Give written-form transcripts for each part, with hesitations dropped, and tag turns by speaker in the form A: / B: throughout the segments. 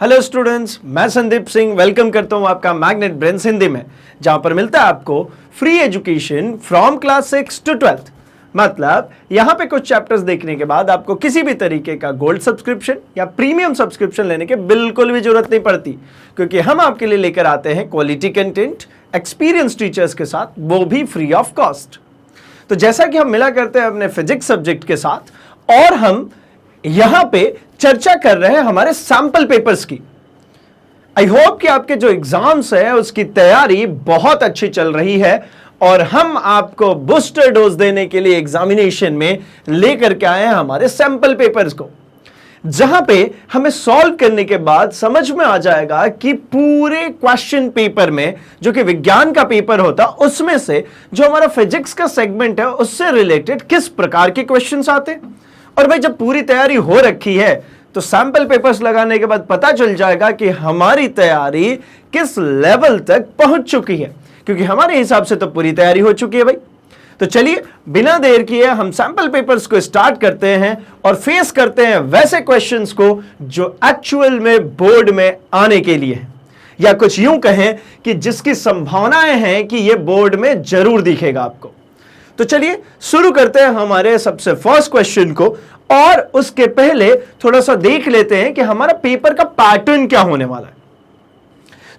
A: Hello students, मैं Sandeep Singh welcome करता हूं आपका मैग्नेट ब्रेन्स हिंदी में, जहां पर मिलता है आपको free education from class 6 to 12th। मतलब यहां पे कुछ चैप्टर्स देखने के बाद आपको किसी भी तरीके का गोल्ड सब्सक्रिप्शन या प्रीमियम सब्सक्रिप्शन लेने की बिल्कुल भी जरूरत नहीं पड़ती, क्योंकि हम आपके लिए लेकर आते हैं क्वालिटी कंटेंट एक्सपीरियंस टीचर्स के साथ, वो भी फ्री ऑफ कॉस्ट। तो जैसा कि हम मिला करते हैं अपने फिजिक्स सब्जेक्ट के साथ, और हम यहां पे चर्चा कर रहे हैं हमारे सैंपल पेपर्स की। आई होप कि आपके जो एग्जाम्स है उसकी तैयारी बहुत अच्छी चल रही है, और हम आपको बूस्टर डोज देने के लिए एग्जामिनेशन में लेकर के आए हैं हमारे सैंपल पेपर्स को, जहां पे हमें सॉल्व करने के बाद समझ में आ जाएगा कि पूरे क्वेश्चन पेपर में, जो कि विज्ञान का पेपर होता, उसमें से जो हमारा फिजिक्स का सेगमेंट है उससे रिलेटेड किस प्रकार के क्वेश्चंस आते हैं। और भाई जब पूरी तैयारी हो रखी है तो सैंपल पेपर्स लगाने के बाद पता चल जाएगा कि हमारी तैयारी किस लेवल तक पहुंच चुकी है, क्योंकि हमारे हिसाब से तो पूरी तैयारी हो चुकी है भाई। तो चलिए बिना देर किए हम सैंपल पेपर्स को स्टार्ट करते हैं और फेस करते हैं वैसे क्वेश्चंस को जो एक्चुअल में बोर्ड में आने के लिए है, या कुछ यूं कहें कि जिसकी संभावनाएं हैं कि यह बोर्ड में जरूर दिखेगा आपको। तो चलिए शुरू करते हैं हमारे सबसे फर्स्ट क्वेश्चन को, और उसके पहले थोड़ा सा देख लेते हैं कि हमारा पेपर का पैटर्न क्या होने वाला है।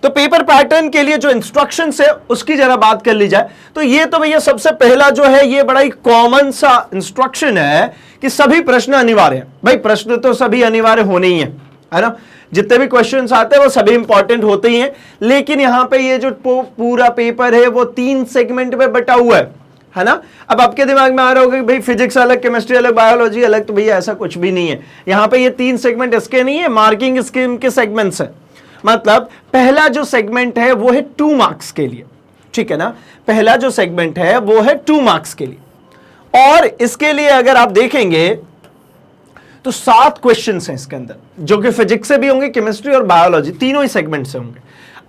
A: तो पेपर पैटर्न के लिए जो इंस्ट्रक्शंस है उसकी जरा बात कर ली जाए, तो ये तो भैया सबसे पहला जो है ये बड़ा ही कॉमन सा इंस्ट्रक्शन है कि सभी प्रश्न अनिवार्य हैं। भाई प्रश्न तो सभी अनिवार्य होने ही है ना, जितने भी क्वेश्चंस आते हैं वो सभी इंपॉर्टेंट होते ही हैं। लेकिन यहां पे ये जो पूरा पेपर है वो 3 सेगमेंट में बटा हुआ है ना। अब आपके दिमाग में आ रहा होगा कि भाई फिजिक्स अलग, केमिस्ट्री अलग, बायोलॉजी अलग, तो भैया ऐसा कुछ भी नहीं है। यहां पे ये 3 सेगमेंट इसके नहीं है, मार्किंग स्कीम के सेगमेंट्स है। मतलब पहला जो सेगमेंट है वो है 2 मार्क्स के लिए, ठीक है ना। पहला जो सेगमेंट है वो है 2 मार्क्स के लिए, और इसके लिए अगर आप देखेंगे तो 7 क्वेश्चंस हैं इसके अंदर, जो कि फिजिक्स से भी होंगे, केमिस्ट्री और बायोलॉजी तीनों ही सेगमेंट से होंगे।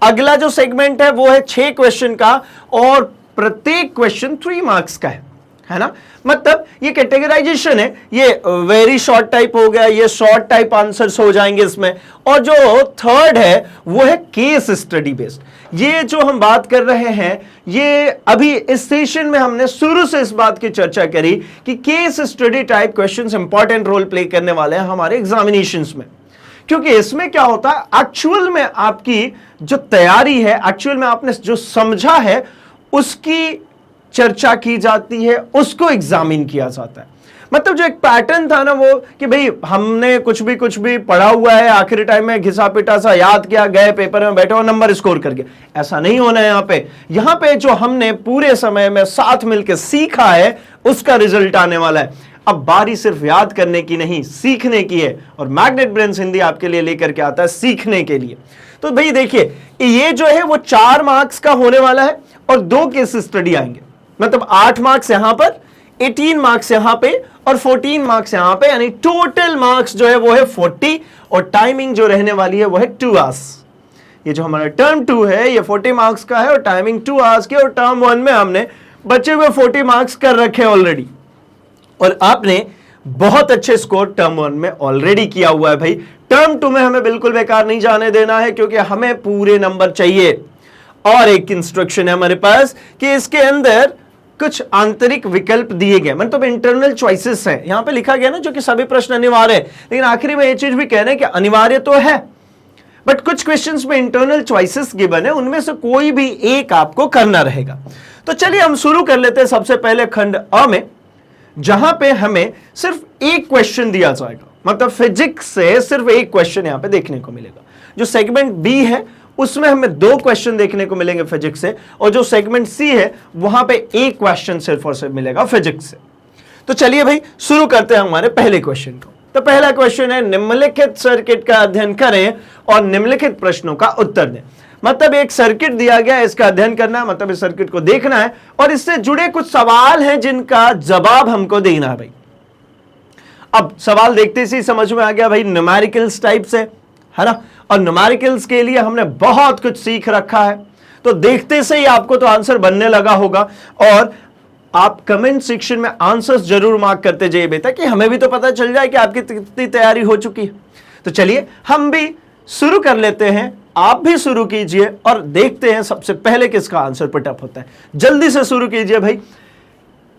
A: अगला जो सेगमेंट है वो है 6 क्वेश्चन का, और प्रत्येक क्वेश्चन 3 मार्क्स का है ना। मतलब ये कैटेगराइजेशन है, ये वेरी शॉर्ट टाइप हो गया, ये शॉर्ट टाइप आंसर्स हो जाएंगे इसमें। और जो थर्ड है वो है केस स्टडी बेस्ड। ये जो हम बात कर रहे हैं, ये अभी इस सेशन में हमने शुरू से इस बात की चर्चा करी कि case study type questions important role play करने वाले हैं हमारे एग्जामिनेशंस में, क्योंकि इसमें क्या होता है, एक्चुअल में आपकी जो तैयारी है, एक्चुअल में आपने जो समझा है उसकी चर्चा की जाती है, उसको एग्जामिन किया जाता है। मतलब जो एक पैटर्न था ना वो कि भाई हमने कुछ भी पढ़ा हुआ है, आखिरी टाइम में घिसा पिटा सा याद किया, गए पेपर में बैठे और नंबर स्कोर कर गए, ऐसा नहीं होना है। यहाँ पे जो हमने पूरे समय में साथ मिलकर सीखा है उसका रिजल्ट आने वाला है। अब बारी सिर्फ याद करने की नहीं, सीखने की है, और मैग्नेट ब्रेन्स हिंदी आपके लिए लेकर के आता है सीखने के लिए। तो भाई देखिए ये जो है वो 4 मार्क्स का होने वाला है, और 2 केस स्टडी आएंगे। मतलब 8 मार्क्स यहां पर, 18 मार्क्स यहां पे, और 14 मार्क्स यहां पे, यानी टोटल मार्क्स जो है वो है 40, और टाइमिंग जो रहने वाली है वो है 2 आवर्स। ये जो हमारा टर्म 2 है ये 40 मार्क्स का है, और टाइमिंग 2 आवर्स की, और टर्म 1 में हमने बचे हुए 40 मार्क्स कर रखे ऑलरेडी, और आपने बहुत अच्छे स्कोर टर्म 1 में ऑलरेडी किया हुआ है। भाई टर्म 2 में हमें बिल्कुल बेकार नहीं जाने देना है, क्योंकि हमें पूरे नंबर चाहिए। और एक इंस्ट्रक्शन है हमारे पास कि इसके अंदर कुछ आंतरिक विकल्प दिए गए, मतलब इंटरनल चॉइसेस हैं। यहां पे लिखा गया ना जो कि सभी प्रश्न अनिवार्य है, लेकिन आखिरी में ये चीज भी कह रहे हैं कि अनिवार्य तो है, बट कुछ क्वेश्चंस में इंटरनल चॉइसेस गिवन है, उनमें से कोई भी एक आपको करना रहेगा। तो चलिए हम शुरू कर लेते हैं सबसे पहले खंड अ में, जहां पे हमें सिर्फ एक क्वेश्चन दिया जाएगा। मतलब फिजिक्स से सिर्फ एक क्वेश्चन यहां पे देखने को मिलेगा। जो सेगमेंट बी है उसमें हमें 2 क्वेश्चन देखने को मिलेंगे फिजिक्स से, और जो सेगमेंट सी है वहां पे एक क्वेश्चन सिर्फ और सिर्फ मिलेगा फिजिक्स से। तो चलिए भाई शुरू करते हैं हमारे पहले क्वेश्चन को। तो पहला क्वेश्चन है, निम्नलिखित सर्किट का अध्ययन करें और निम्नलिखित प्रश्नों का उत्तर दें। मतलब एक सर्किट दिया गया है, इसका अध्ययन करना है, मतलब इस सर्किट को देखना है, और इससे जुड़े कुछ सवाल हैं जिनका जवाब हमको देना है भाई। अब सवाल देखते से ही समझ में आ गया भाई न्यूमेरिकल्स टाइप से, है ना, और न्यूमेरिकल्स के लिए हमने बहुत कुछ सीख रखा है, तो देखते से ही आपको तो आंसर बनने लगा होगा। और आप कमेंट सेक्शन में आंसर्स जरूर मार्क करते जाइए बेटा, कि हमें भी तो पता चल जाए कि आपकी कितनी तैयारी हो चुकी है। तो चलिए हम भी शुरू कर लेते हैं, आप भी शुरू कीजिए और देखते हैं सबसे पहले किसका आंसर पुटअप होता है। जल्दी से शुरू कीजिए भाई।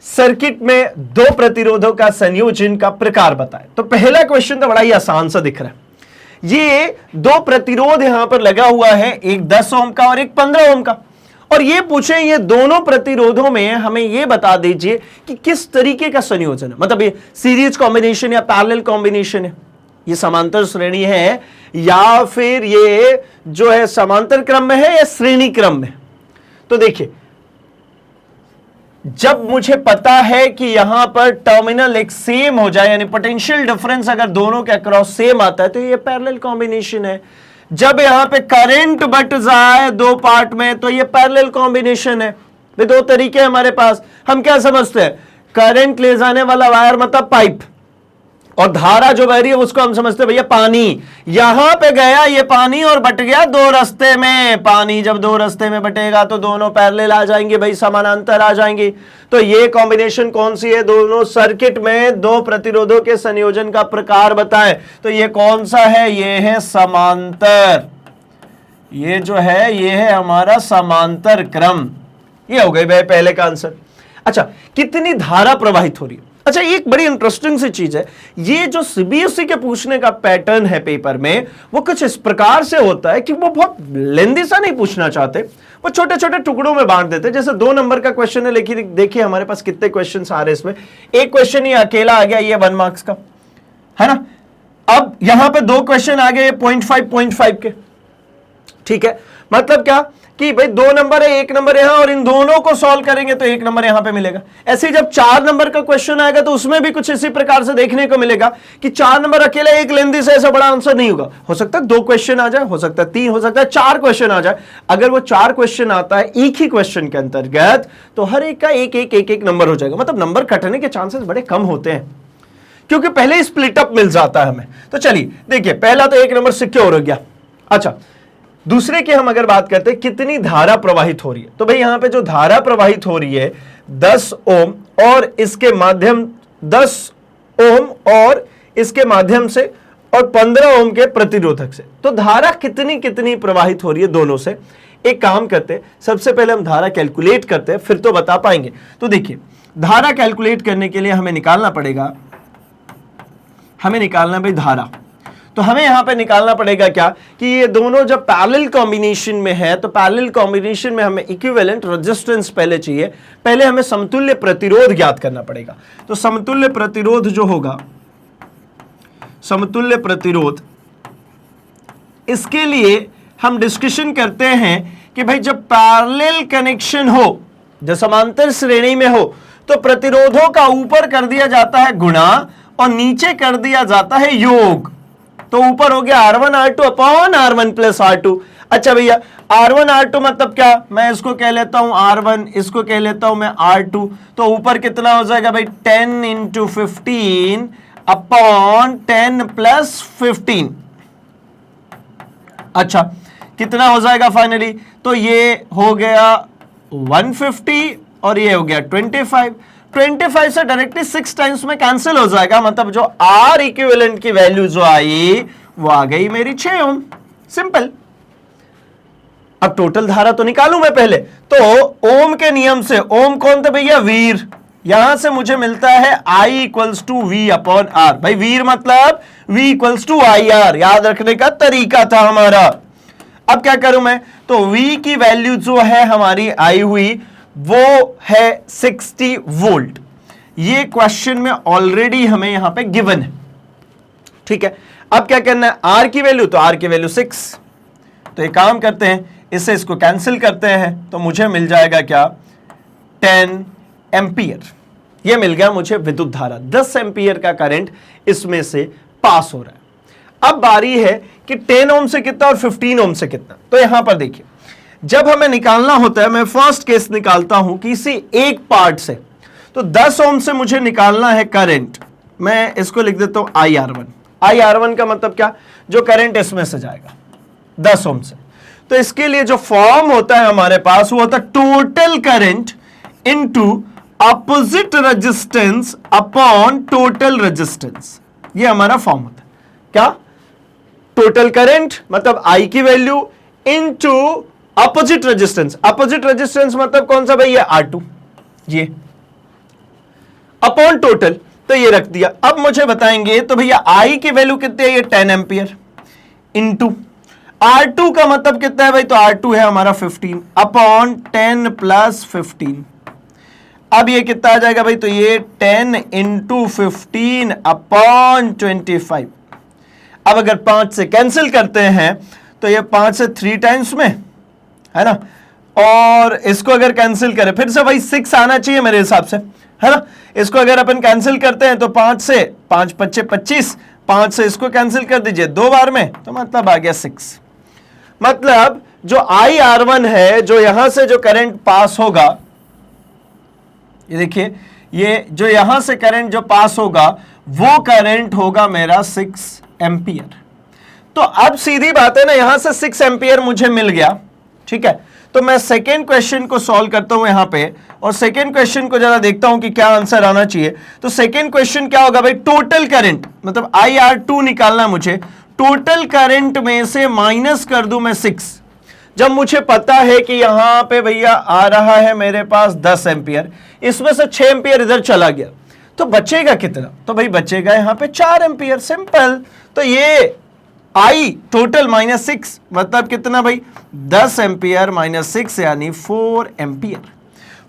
A: सर्किट में दो प्रतिरोधों का संयोजन का प्रकार बताएं। तो पहला क्वेश्चन तो बड़ा ही आसान सा दिख रहा है। ये दो प्रतिरोध यहां पर लगा हुआ है, एक 10 ओम का और एक 15 ओम का, और ये पूछे ये दोनों प्रतिरोधों में हमें ये बता दीजिए कि किस तरीके का संयोजन है, मतलब ये सीरीज कॉम्बिनेशन या पैरेलल कॉम्बिनेशन है, ये समांतर श्रेणी है या फिर ये जो है समांतर क्रम में है या श्रेणी क्रम में। तो देखिए, जब मुझे पता है कि यहां पर टर्मिनल एक सेम हो जाए, यानी पोटेंशियल डिफरेंस अगर दोनों के अक्रॉस सेम आता है, तो ये पैरेलल कॉम्बिनेशन है। जब यहां पे करंट बट जाए दो पार्ट में, तो ये पैरेलल कॉम्बिनेशन है। दो तरीके हमारे पास, हम क्या समझते हैं, करंट ले जाने वाला वायर मतलब पाइप, और धारा जो बह रही है उसको हम समझते हैं भैया पानी। यहां पे गया ये पानी और बट गया दो रास्ते में। पानी जब दो रास्ते में बटेगा तो दोनों पैरेलल आ जाएंगे भाई, समानांतर आ जाएंगी। तो ये कॉम्बिनेशन कौन सी है, दोनों सर्किट में दो प्रतिरोधों के संयोजन का प्रकार बताएं। तो ये कौन सा है, ये है समांतर, ये जो है ये है हमारा समांतर क्रम। ये हो गई भाई पहले का आंसर। अच्छा, कितनी धारा प्रवाहित हो रही है। अच्छा, एक बड़ी इंटरेस्टिंग सी चीज है, ये जो सीबीएसई के पूछने का पैटर्न है पेपर में, वो कुछ इस प्रकार से होता है कि वो बहुत लेंदी सा नहीं पूछना चाहते, वो छोटे छोटे टुकड़ों में बांट देते हैं। जैसे 2 नंबर का क्वेश्चन है, लेकिन देखिए हमारे पास कितने क्वेश्चन आ रहे हैं इसमें। एक क्वेश्चन ये अकेला आ गया, ये 1 मार्क्स का है ना। अब यहां पे 2 क्वेश्चन आ गए 0.5 के, ठीक है। मतलब क्या कि भाई 2 नंबर है, 1 नंबर यहां, और इन दोनों को सॉल्व करेंगे तो 1 नंबर यहां पे मिलेगा। ऐसे जब 4 नंबर का क्वेश्चन आएगा तो उसमें भी कुछ इसी प्रकार से देखने को मिलेगा कि 4 नंबर अकेला एक लेंदी से ऐसा बड़ा आंसर नहीं होगा। हो सकता है 2 क्वेश्चन आ जाए, हो सकता है 3, हो सकता है 4 क्वेश्चन आ जाए। अगर वो 4 क्वेश्चन आता है एक ही क्वेश्चन के अंतर्गत, तो हर एक का एक नंबर हो जाएगा। मतलब नंबर कटने के चांसेस बड़े कम होते हैं, क्योंकि पहले स्प्लिट अप मिल जाता है हमें। तो चलिए देखिए, पहला तो 1 नंबर सिक्योर हो गया। अच्छा, दूसरे की हम अगर बात करते हैं कितनी धारा प्रवाहित हो रही है, तो भाई यहां पे जो धारा प्रवाहित हो रही है 10 ओम और इसके माध्यम 10 ओम और इसके माध्यम से और 15 ओम के प्रतिरोधक से। तो धारा कितनी कितनी प्रवाहित हो रही है दोनों से। एक काम करते हैं, सबसे पहले हम धारा कैलकुलेट करते हैं, फिर तो बता पाएंगे। तो देखिए, धारा कैलकुलेट करने के लिए हमें निकालना पड़ेगा, हमें निकालना भाई धारा। तो हमें यहां पे निकालना पड़ेगा क्या कि ये दोनों जब पैरेलल कॉम्बिनेशन में है, तो पैरेलल कॉम्बिनेशन में हमें इक्विवेलेंट रेजिस्टेंस पहले चाहिए। पहले हमें समतुल्य प्रतिरोध ज्ञात करना पड़ेगा। तो समतुल्य प्रतिरोध जो होगा, समतुल्य प्रतिरोध, इसके लिए हम डिस्कशन करते हैं कि भाई जब पैरेलल कनेक्शन हो, जब समांतर श्रेणी में हो, तो प्रतिरोधों का ऊपर कर दिया जाता है गुणा और नीचे कर दिया जाता है योग। तो ऊपर हो गया R1 R2 upon R1 plus R2। अच्छा भैया, R1 R2 मतलब क्या, मैं इसको कह लेता हूं R1, इसको कह लेता हूं मैं R2। तो ऊपर कितना हो जाएगा भाई 10 इंटू 15 अपॉन 10 प्लस 15। अच्छा, कितना हो जाएगा फाइनली, तो ये हो गया 150 और ये हो गया 25 से डायरेक्टली 6 टाइम्स में कैंसिल हो जाएगा। मतलब जो R इक्विवेलेंट की वैल्यू जो आई वो आ गई मेरी 6 ओम। सिंपल। अब टोटल धारा तो निकालूं मैं पहले, तो ओम के नियम से, ओम कौन थे भैया, वीर। यहां से मुझे मिलता है I equals to V upon R। भाई वीर मतलब V इक्वल्स टू IR, याद रखने का तरीका था हमारा। अब क्या करूं मैं, तो V की वैल्यू जो है हमारी आई हुई वो है 60 वोल्ट। ये क्वेश्चन में ऑलरेडी हमें यहां पे गिवन है, ठीक है। अब क्या करना है, R की वैल्यू, तो R की वैल्यू 6। तो एक काम करते हैं, इससे इसको कैंसिल करते हैं, तो मुझे मिल जाएगा क्या, 10 एम्पियर। ये मिल गया मुझे विद्युत धारा, 10 एम्पियर का करंट इसमें से पास हो रहा है। अब बारी है कि 10 ओम से कितना और 15 ओम से कितना। तो यहां पर देखिए, जब हमें निकालना होता है, मैं फर्स्ट केस निकालता हूं किसी एक पार्ट से, तो 10 ओम से मुझे निकालना है करंट। मैं इसको लिख देता हूं IR1। IR1 का मतलब क्या, जो करंट इसमें से जाएगा 10 ओम से। तो इसके लिए जो फॉर्म होता है हमारे पास, वो होता है total current into opposite resistance upon total resistance. ये हमारा फॉर्म होता है। क्या, टोटल करंट मतलब I की value into opposite resistance. Opposite resistance मतलब कौन सा भाई, ये R2, ये अपॉन टोटल, तो ये रख दिया। अब मुझे बताएंगे तो भैया I की वैल्यू कितनी है, ये 10 एम्पियर इंटू R2 का मतलब कितना है भाई, तो R2 है हमारा 15 अपॉन 10 प्लस 15। अब ये कितना आ जाएगा भाई, तो ये 10 इंटू 15 अपॉन 25। अब अगर 5 से कैंसिल करते हैं तो ये 5 से 3 टाइम्स में है ना, और इसको अगर कैंसिल करें फिर से भाई 6 आना चाहिए मेरे हिसाब से, है ना। इसको अगर अपन कैंसिल करते हैं तो 5 से 5 पच्चे 25, 5 से इसको कैंसिल कर दीजिए 2 बार में, तो मतलब आ गया 6। मतलब जो IR1 है, जो यहां से जो करंट पास होगा, ये देखिए, ये जो यहां से करंट जो पास होगा वो करंट होगा मेरा 6 एम्पियर। तो अब सीधी बात है ना, यहां से 6 एम्पियर मुझे मिल गया, ठीक है। तो मैं सेकेंड क्वेश्चन को सॉल्व करता हूं यहां पे, और सेकेंड क्वेश्चन को जरा देखता हूं कि क्या आंसर आना चाहिए। तो सेकेंड क्वेश्चन क्या होगा भाई, टोटल करंट मतलब IR2 निकालना मुझे, टोटल करंट में से माइनस कर दूं मैं 6। जब मुझे पता है कि यहां पे भैया आ रहा है मेरे पास 10 एम्पियर, इसमें से 6 एम्पियर इधर चला गया, तो बचेगा कितना, तो भाई बचेगा यहां पे 4 एम्पियर, सिंपल। तो ये I टोटल माइनस 6 मतलब कितना भाई, 10 एम्पियर माइनस 6 यानी 4 एम्पियर।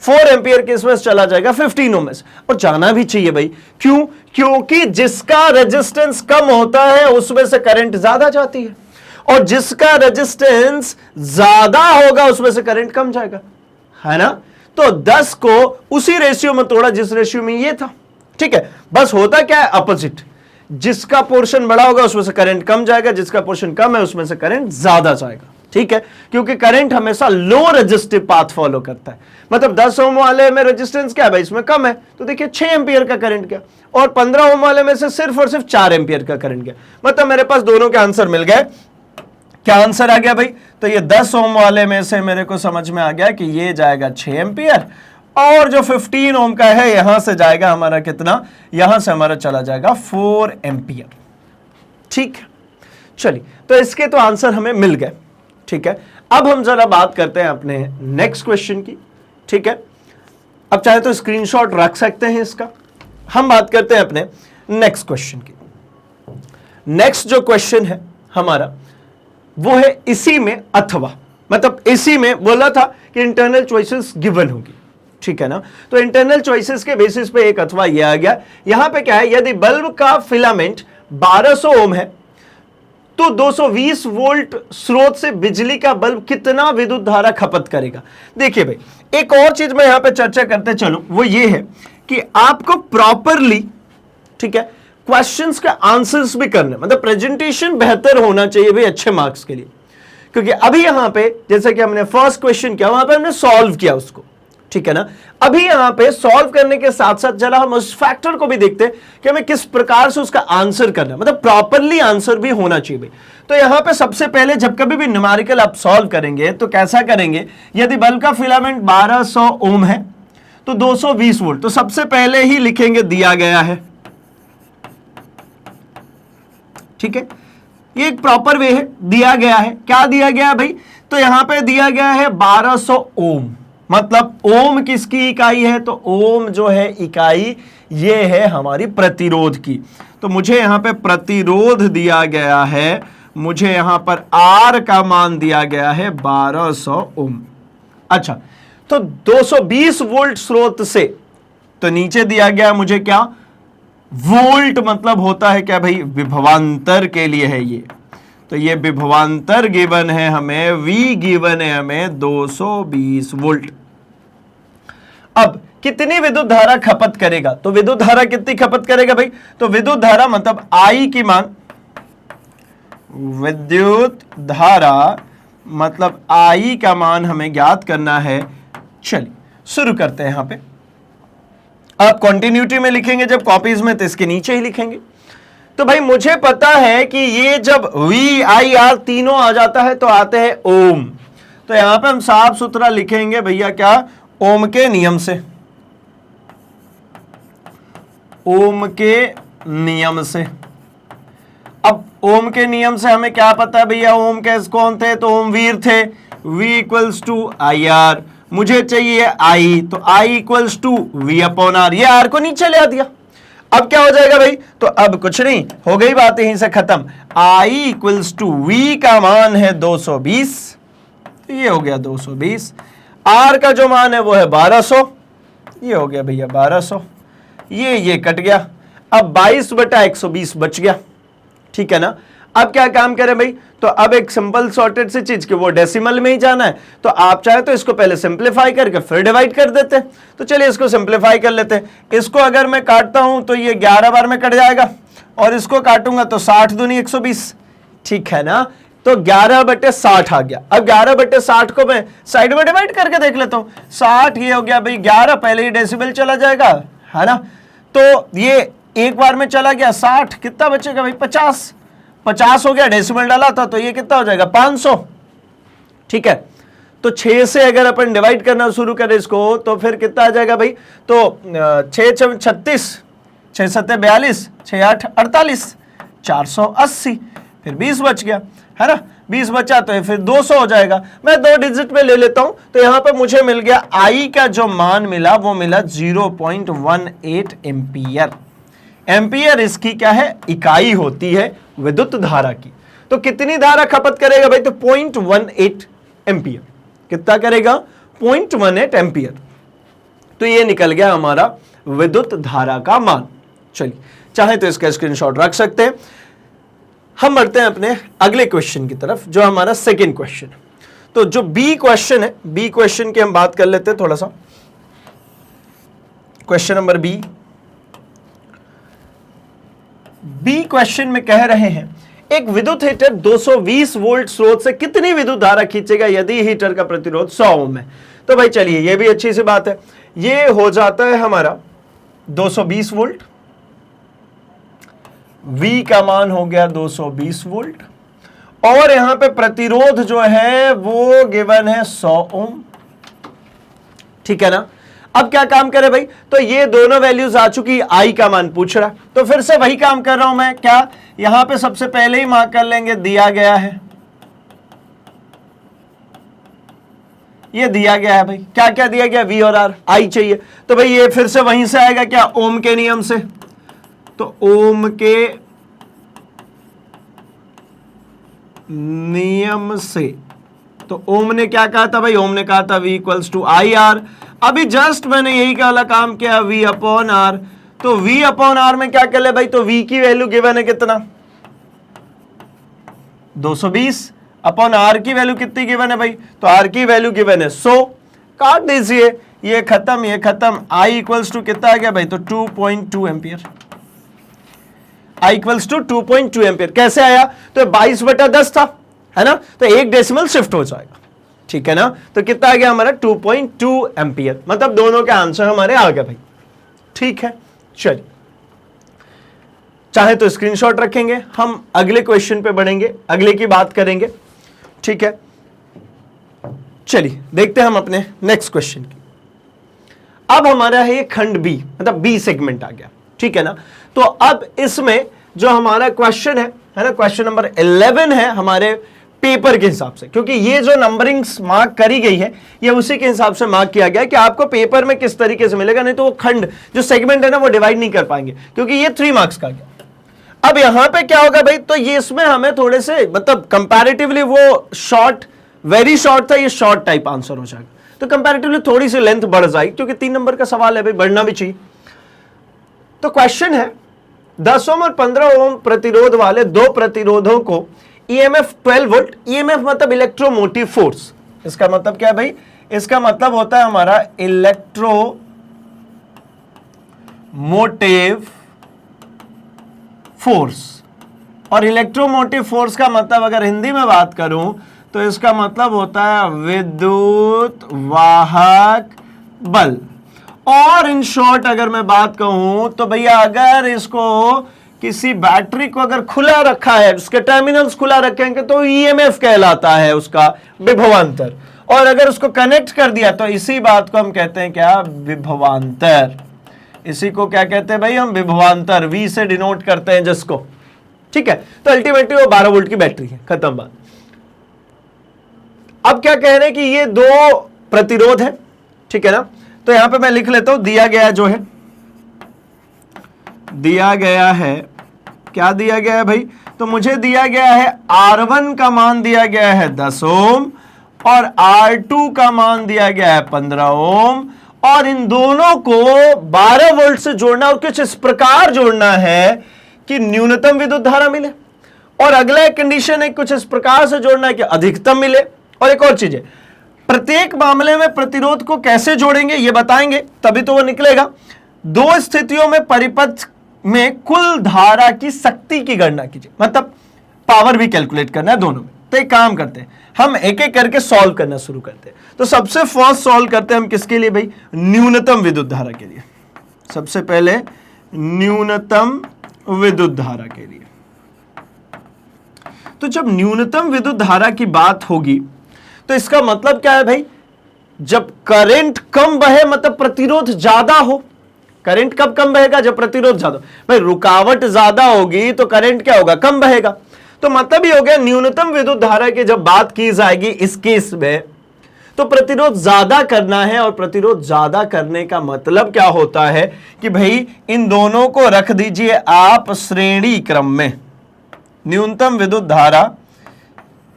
A: 4 एम्पियर के इसमें चला जाएगा 15 ओम में, और जाना भी चाहिए भाई। क्यों, क्योंकि जिसका रेजिस्टेंस कम होता है उसमें से करंट ज्यादा जाती है, और जिसका रेजिस्टेंस ज्यादा होगा उसमें से करंट कम जाएगा, है ना। तो 10 को उसी रेशियो में तोड़ा जिस रेशियो में ये था, ठीक है। बस होता क्या है, अपोजिट, जिसका पोर्शन बड़ा होगा उसमें से करंट कम जाएगा, जिसका पोर्शन कम है उसमें से करंट ज्यादा जाएगा, ठीक है। क्योंकि करंट हमेशा लो रेजिस्टिव पाथ फॉलो करता है। मतलब 10 ओम वाले में रेजिस्टेंस क्या है भाई, इसमें कम है, तो देखिए 6 एम्पियर का करंट गया, और 15 ओम वाले में से सिर्फ और सिर्फ 4 एम्पियर का करंट गया। मतलब मेरे पास दोनों के आंसर मिल गए। क्या आंसर आ गया भाई, तो ये 10 ओम वाले में से मेरे को समझ में आ गया कि ये जाएगा 6 एम्पियर, और जो 15 ओम का है यहां से जाएगा हमारा कितना, यहां से हमारा चला जाएगा 4 एम्पियर, ठीक है। चलिए, तो इसके तो आंसर हमें मिल गए, ठीक है। अब हम जरा बात करते हैं अपने नेक्स्ट क्वेश्चन की, ठीक है। अब चाहे तो स्क्रीनशॉट रख सकते हैं इसका। हम बात करते हैं अपने नेक्स्ट क्वेश्चन की। नेक्स्ट जो क्वेश्चन है हमारा वो है इसी में अथवा, मतलब इसी में बोला था कि इंटरनल चॉइसेस गिवन होगी, ठीक है ना। तो इंटरनल चॉइसेस के बेसिस पे एक अथवा ये आ गया। यहां पे क्या है, यदि बल्ब का फिलामेंट 1200 ओम है तो 220 वोल्ट स्रोत से बिजली का बल्ब कितना विद्युत धारा खपत करेगा। देखिए भाई, एक और चीज मैं यहां पे चर्चा करते चलूं, वो ये है कि आपको प्रॉपरली, ठीक है, क्वेश्चंस के आंसर्स भी करने, मतलब प्रेजेंटेशन बेहतर होना चाहिए भाई अच्छे मार्क्स के लिए। क्योंकि अभी यहां पे जैसे कि हमने फर्स्ट क्वेश्चन किया, वहां पे हमने सॉल्व किया उसको, ठीक है ना। अभी यहां पे सॉल्व करने के साथ साथ जरा हम उस फैक्टर को भी देखते हैं कि हमें किस प्रकार से उसका आंसर करना है, मतलब प्रॉपरली आंसर भी होना चाहिए भाई। तो यहां पे सबसे पहले जब कभी भी न्यूमेरिकल आप सॉल्व करेंगे तो कैसा करेंगे, यदि बल्ब का फिलामेंट 1200 ओम है तो 220 वोल्ट, तो सबसे पहले ही लिखेंगे दिया गया है, ठीक है। ये एक प्रॉपर वे है, दिया गया है। क्या दिया गया है भाई, तो यहां पे दिया गया है 1200 ओम, मतलब ओम किसकी इकाई है, तो ओम जो है इकाई ये है हमारी प्रतिरोध की। तो मुझे यहां पे प्रतिरोध दिया गया है, मुझे यहां पर आर का मान दिया गया है 1200 ओम। अच्छा, तो 220 वोल्ट स्रोत से, तो नीचे दिया गया मुझे क्या, वोल्ट मतलब होता है क्या भाई, विभवांतर के लिए है ये। तो ये विभवांतर गिवन है हमें, V गिवन है हमें 220 वोल्ट। अब कितनी विद्युत धारा खपत करेगा, तो विद्युत धारा कितनी खपत करेगा भाई, तो विद्युत धारा मतलब I की मान, विद्युत धारा मतलब I का मान हमें ज्ञात करना है। चलिए शुरू करते हैं। यहां पे आप कंटिन्यूटी में लिखेंगे जब कॉपीज में, तो इसके नीचे ही लिखेंगे। तो भाई मुझे पता है कि ये जब VIR तीनों आ जाता है तो आते हैं ओम। तो यहां पे हम साफ सुथरा लिखेंगे भैया क्या, ओम के नियम से, ओम के नियम से। अब ओम के नियम से हमें क्या पता है भैया, ओम कैसे कौन थे, तो ओम वीर थे, V equals to I R, मुझे चाहिए I, तो I equals to V upon R, ये R को नीचे ले आ दिया। अब क्या हो जाएगा भाई, तो अब कुछ नहीं, हो गई बात यहीं से खत्म, I इक्वल्स टू V का मान है 220, ये हो गया 220, R का जो मान है वो है 1200, ये हो गया भैया 1200, ये कट गया, अब 22/120 बच गया, ठीक है ना। अब क्या काम करें भाई, तो अब एक सिंपल सॉर्टेड सी चीज कि वो डेसिमल में ही जाना है, तो आप चाहे तो इसको पहले सिंप्लीफाई करके फिर डिवाइड कर देते हैं। तो चलिए इसको सिंप्लीफाई कर लेते हैं। इसको अगर मैं काटता हूं तो ये 11 बार में कट जाएगा, और इसको काटूंगा तो 60 दूनी 120, ठीक है ना। तो 11/60 आ गया। अब 11/60 को मैं साइड में डिवाइड करके देख लेता हूं, 60 ये हो गया भाई 11, पहले ही डेसिमल चला जाएगा, है ना। तो ये एक बार में चला गया 60, कितना बचेगा भाई 50 हो गया, डेसिमल डाला था तो ये कितना हो जाएगा 500, ठीक है। तो 6 से अगर अपन डिवाइड करना शुरू करें इसको तो फिर कितना आ जाएगा भाई, तो 6 × 36, 6 × 7 = 42, 6 × 8 = 48, 480, फिर 20 बच गया, है ना। 20 बचा तो फिर 200 हो जाएगा। मैं 2 डिजिट में ले लेता हूं, तो यहां पर मुझे मिल गया I का जो मान मिला वो मिला 0.18 एम्पियर। एम्पियर इसकी क्या है, इकाई होती है विद्युत धारा की। तो कितनी धारा खपत करेगा भाई, तो 0.18 एम्पियर। कितना करेगा, 0.18 एम्पियर। तो ये निकल गया हमारा विद्युत धारा का मान। चलिए, चाहे तो इसका स्क्रीनशॉट रख सकते हैं। हम बढ़ते हैं अपने अगले क्वेश्चन की तरफ, जो हमारा सेकेंड क्वेश्चन है। तो जो बी क्वेश्चन है, बी क्वेश्चन की हम बात कर लेते हैं थोड़ा सा। क्वेश्चन नंबर बी क्वेश्चन में कह रहे हैं, एक विद्युत हीटर 220 वोल्ट स्रोत से कितनी विद्युत धारा खींचेगा यदि हीटर का प्रतिरोध 100 ओम है। तो भाई चलिए, ये भी अच्छी सी बात है। ये हो जाता है हमारा 220 वोल्ट, V का मान हो गया 220 वोल्ट, और यहां पे प्रतिरोध जो है वो गिवन है 100 ओम, ठीक है ना। अब क्या काम करे भाई, तो ये दोनों वैल्यूज आ चुकी, I का मान पूछ रहा, तो फिर से वही काम कर रहा हूं मैं। क्या, यहां पे सबसे पहले ही मार्क कर लेंगे, दिया गया है, ये दिया गया है भाई, क्या क्या दिया गया, V और R, I चाहिए। तो भाई ये फिर से वहीं से आएगा क्या, ओम के नियम से। तो ओम के नियम से, तो ओम ने क्या कहा था भाई, ओम ने कहा था V equals to I R. अभी जस्ट मैंने यही वाला काम किया, V अपॉन आर। तो V अपॉन आर में क्या कर ले भाई, तो V की वैल्यू गिवन है कितना, 220, अपॉन आर की वैल्यू कितनी गिवन है भाई, तो आर की वैल्यू गिवन है 100। काट दीजिए, ये खत्म ये खत्म। I इक्वल्स टू कितना आ गया भाई, तो 2.2 ampere. I equals to 2.2 ampere कैसे आया, तो 22/10 था, है ना, तो एक डेसिमल शिफ्ट हो जाएगा, ठीक है ना। तो कितना आ गया हमारा 2.2 एम्पियर, मतलब दोनों के आंसर हमारे आ गए भाई, ठीक है। चलिए, चाहे तो स्क्रीनशॉट रखेंगे, हम अगले क्वेश्चन पे बढ़ेंगे, अगले की बात करेंगे, ठीक है। चलिए देखते हैं हम अपने नेक्स्ट क्वेश्चन की। अब हमारा है ये खंड बी, मतलब बी सेगमेंट आ गया, ठीक है ना। तो अब इसमें जो हमारा क्वेश्चन है ना, क्वेश्चन नंबर 11 है हमारे पेपर के हिसाब से, क्योंकि ये जो नंबरिंग मार्क करी गई है ये उसी के हिसाब से मार्क किया गया है कि आपको पेपर में किस तरीके से मिलेगा, नहीं तो वो खंड जो सेगमेंट है ना वो डिवाइड नहीं कर पाएंगे, क्योंकि ये 3 मार्क्स का गया। अब यहां पे क्या होगा भाई, तो ये इसमें हमें थोड़े से मतलब कंपैरेटिवली वो शॉर्ट, वेरी शॉर्ट था, ये शॉर्ट टाइप आंसर हो जाएगा, तो कंपैरेटिवली थोड़ी सी लेंथ बढ़ जाएगी, क्योंकि 3 नंबर का सवाल है भाई, बढ़ना भी चाहिए। तो क्वेश्चन है, 10 ओम और 15 ओम प्रतिरोध वाले दो प्रतिरोधों को ईएमएफ 12 वोल्ट, ईएमएफ मतलब इलेक्ट्रोमोटिव फोर्स, इसका मतलब क्या है भाई, इसका मतलब होता है हमारा इलेक्ट्रोमोटिव फोर्स। और इलेक्ट्रोमोटिव फोर्स का मतलब अगर हिंदी में बात करूं तो इसका मतलब होता है विद्युत वाहक बल। और इन शॉर्ट अगर मैं बात कहूं तो भैया अगर इसको किसी बैटरी को अगर खुला रखा है, उसके टर्मिनल्स खुला रखेंगे तो ईएमएफ कहलाता है उसका विभवांतर, और अगर उसको कनेक्ट कर दिया तो इसी बात को हम कहते हैं क्या, विभवांतर। इसी को क्या कहते हैं भाई हम, विभवांतर, वी से डिनोट करते हैं जिसको, ठीक है, तो अल्टीमेटली वो 12 वोल्ट की बैटरी है, खत्म बात। अब क्या कह रहे हैं कि ये दो प्रतिरोध है, ठीक है ना, तो यहां पे मैं लिख लेता हूं, दिया गया जो है, दिया गया है, क्या दिया गया है भाई, तो मुझे दिया गया है R1 का मान दिया गया है 10 ओम और R2 का मान दिया गया है 15 ओम, और इन दोनों को 12 वोल्ट से जोड़ना और कुछ इस प्रकार जोड़ना है कि न्यूनतम विद्युत धारा मिले, और अगला एक कंडीशन है कुछ इस प्रकार से जोड़ना है कि अधिकतम मिले, और एक और चीज है प्रत्येक मामले में प्रतिरोध को कैसे जोड़ेंगे ये बताएंगे, तभी तो वो निकलेगा। दो स्थितियों में परिपथ में कुल धारा की शक्ति की गणना कीजिए, मतलब पावर भी कैलकुलेट करना है दोनों में। तो एक काम करते हैं, हम एक एक करके सॉल्व करना शुरू करते हैं। तो सबसे फर्स्ट सॉल्व करते हैं हम किसके लिए भाई, न्यूनतम विद्युत धारा के लिए। सबसे पहले न्यूनतम विद्युत धारा के लिए। तो जब न्यूनतम विद्युत धारा की बात होगी तो इसका मतलब क्या है भाई, जब करंट कम बहे मतलब प्रतिरोध ज्यादा हो। करंट कब कम बहेगा, जब प्रतिरोध ज्यादा। भाई रुकावट ज्यादा होगी तो करंट क्या होगा, कम बहेगा। तो मतलब ये हो गया न्यूनतम विद्युत धारा की जब बात की जाएगी इस केस में, तो प्रतिरोध ज्यादा करना है, और प्रतिरोध ज्यादा करने का मतलब क्या होता है कि भाई इन दोनों को रख दीजिए आप श्रेणी क्रम में। न्यूनतम विद्युत धारा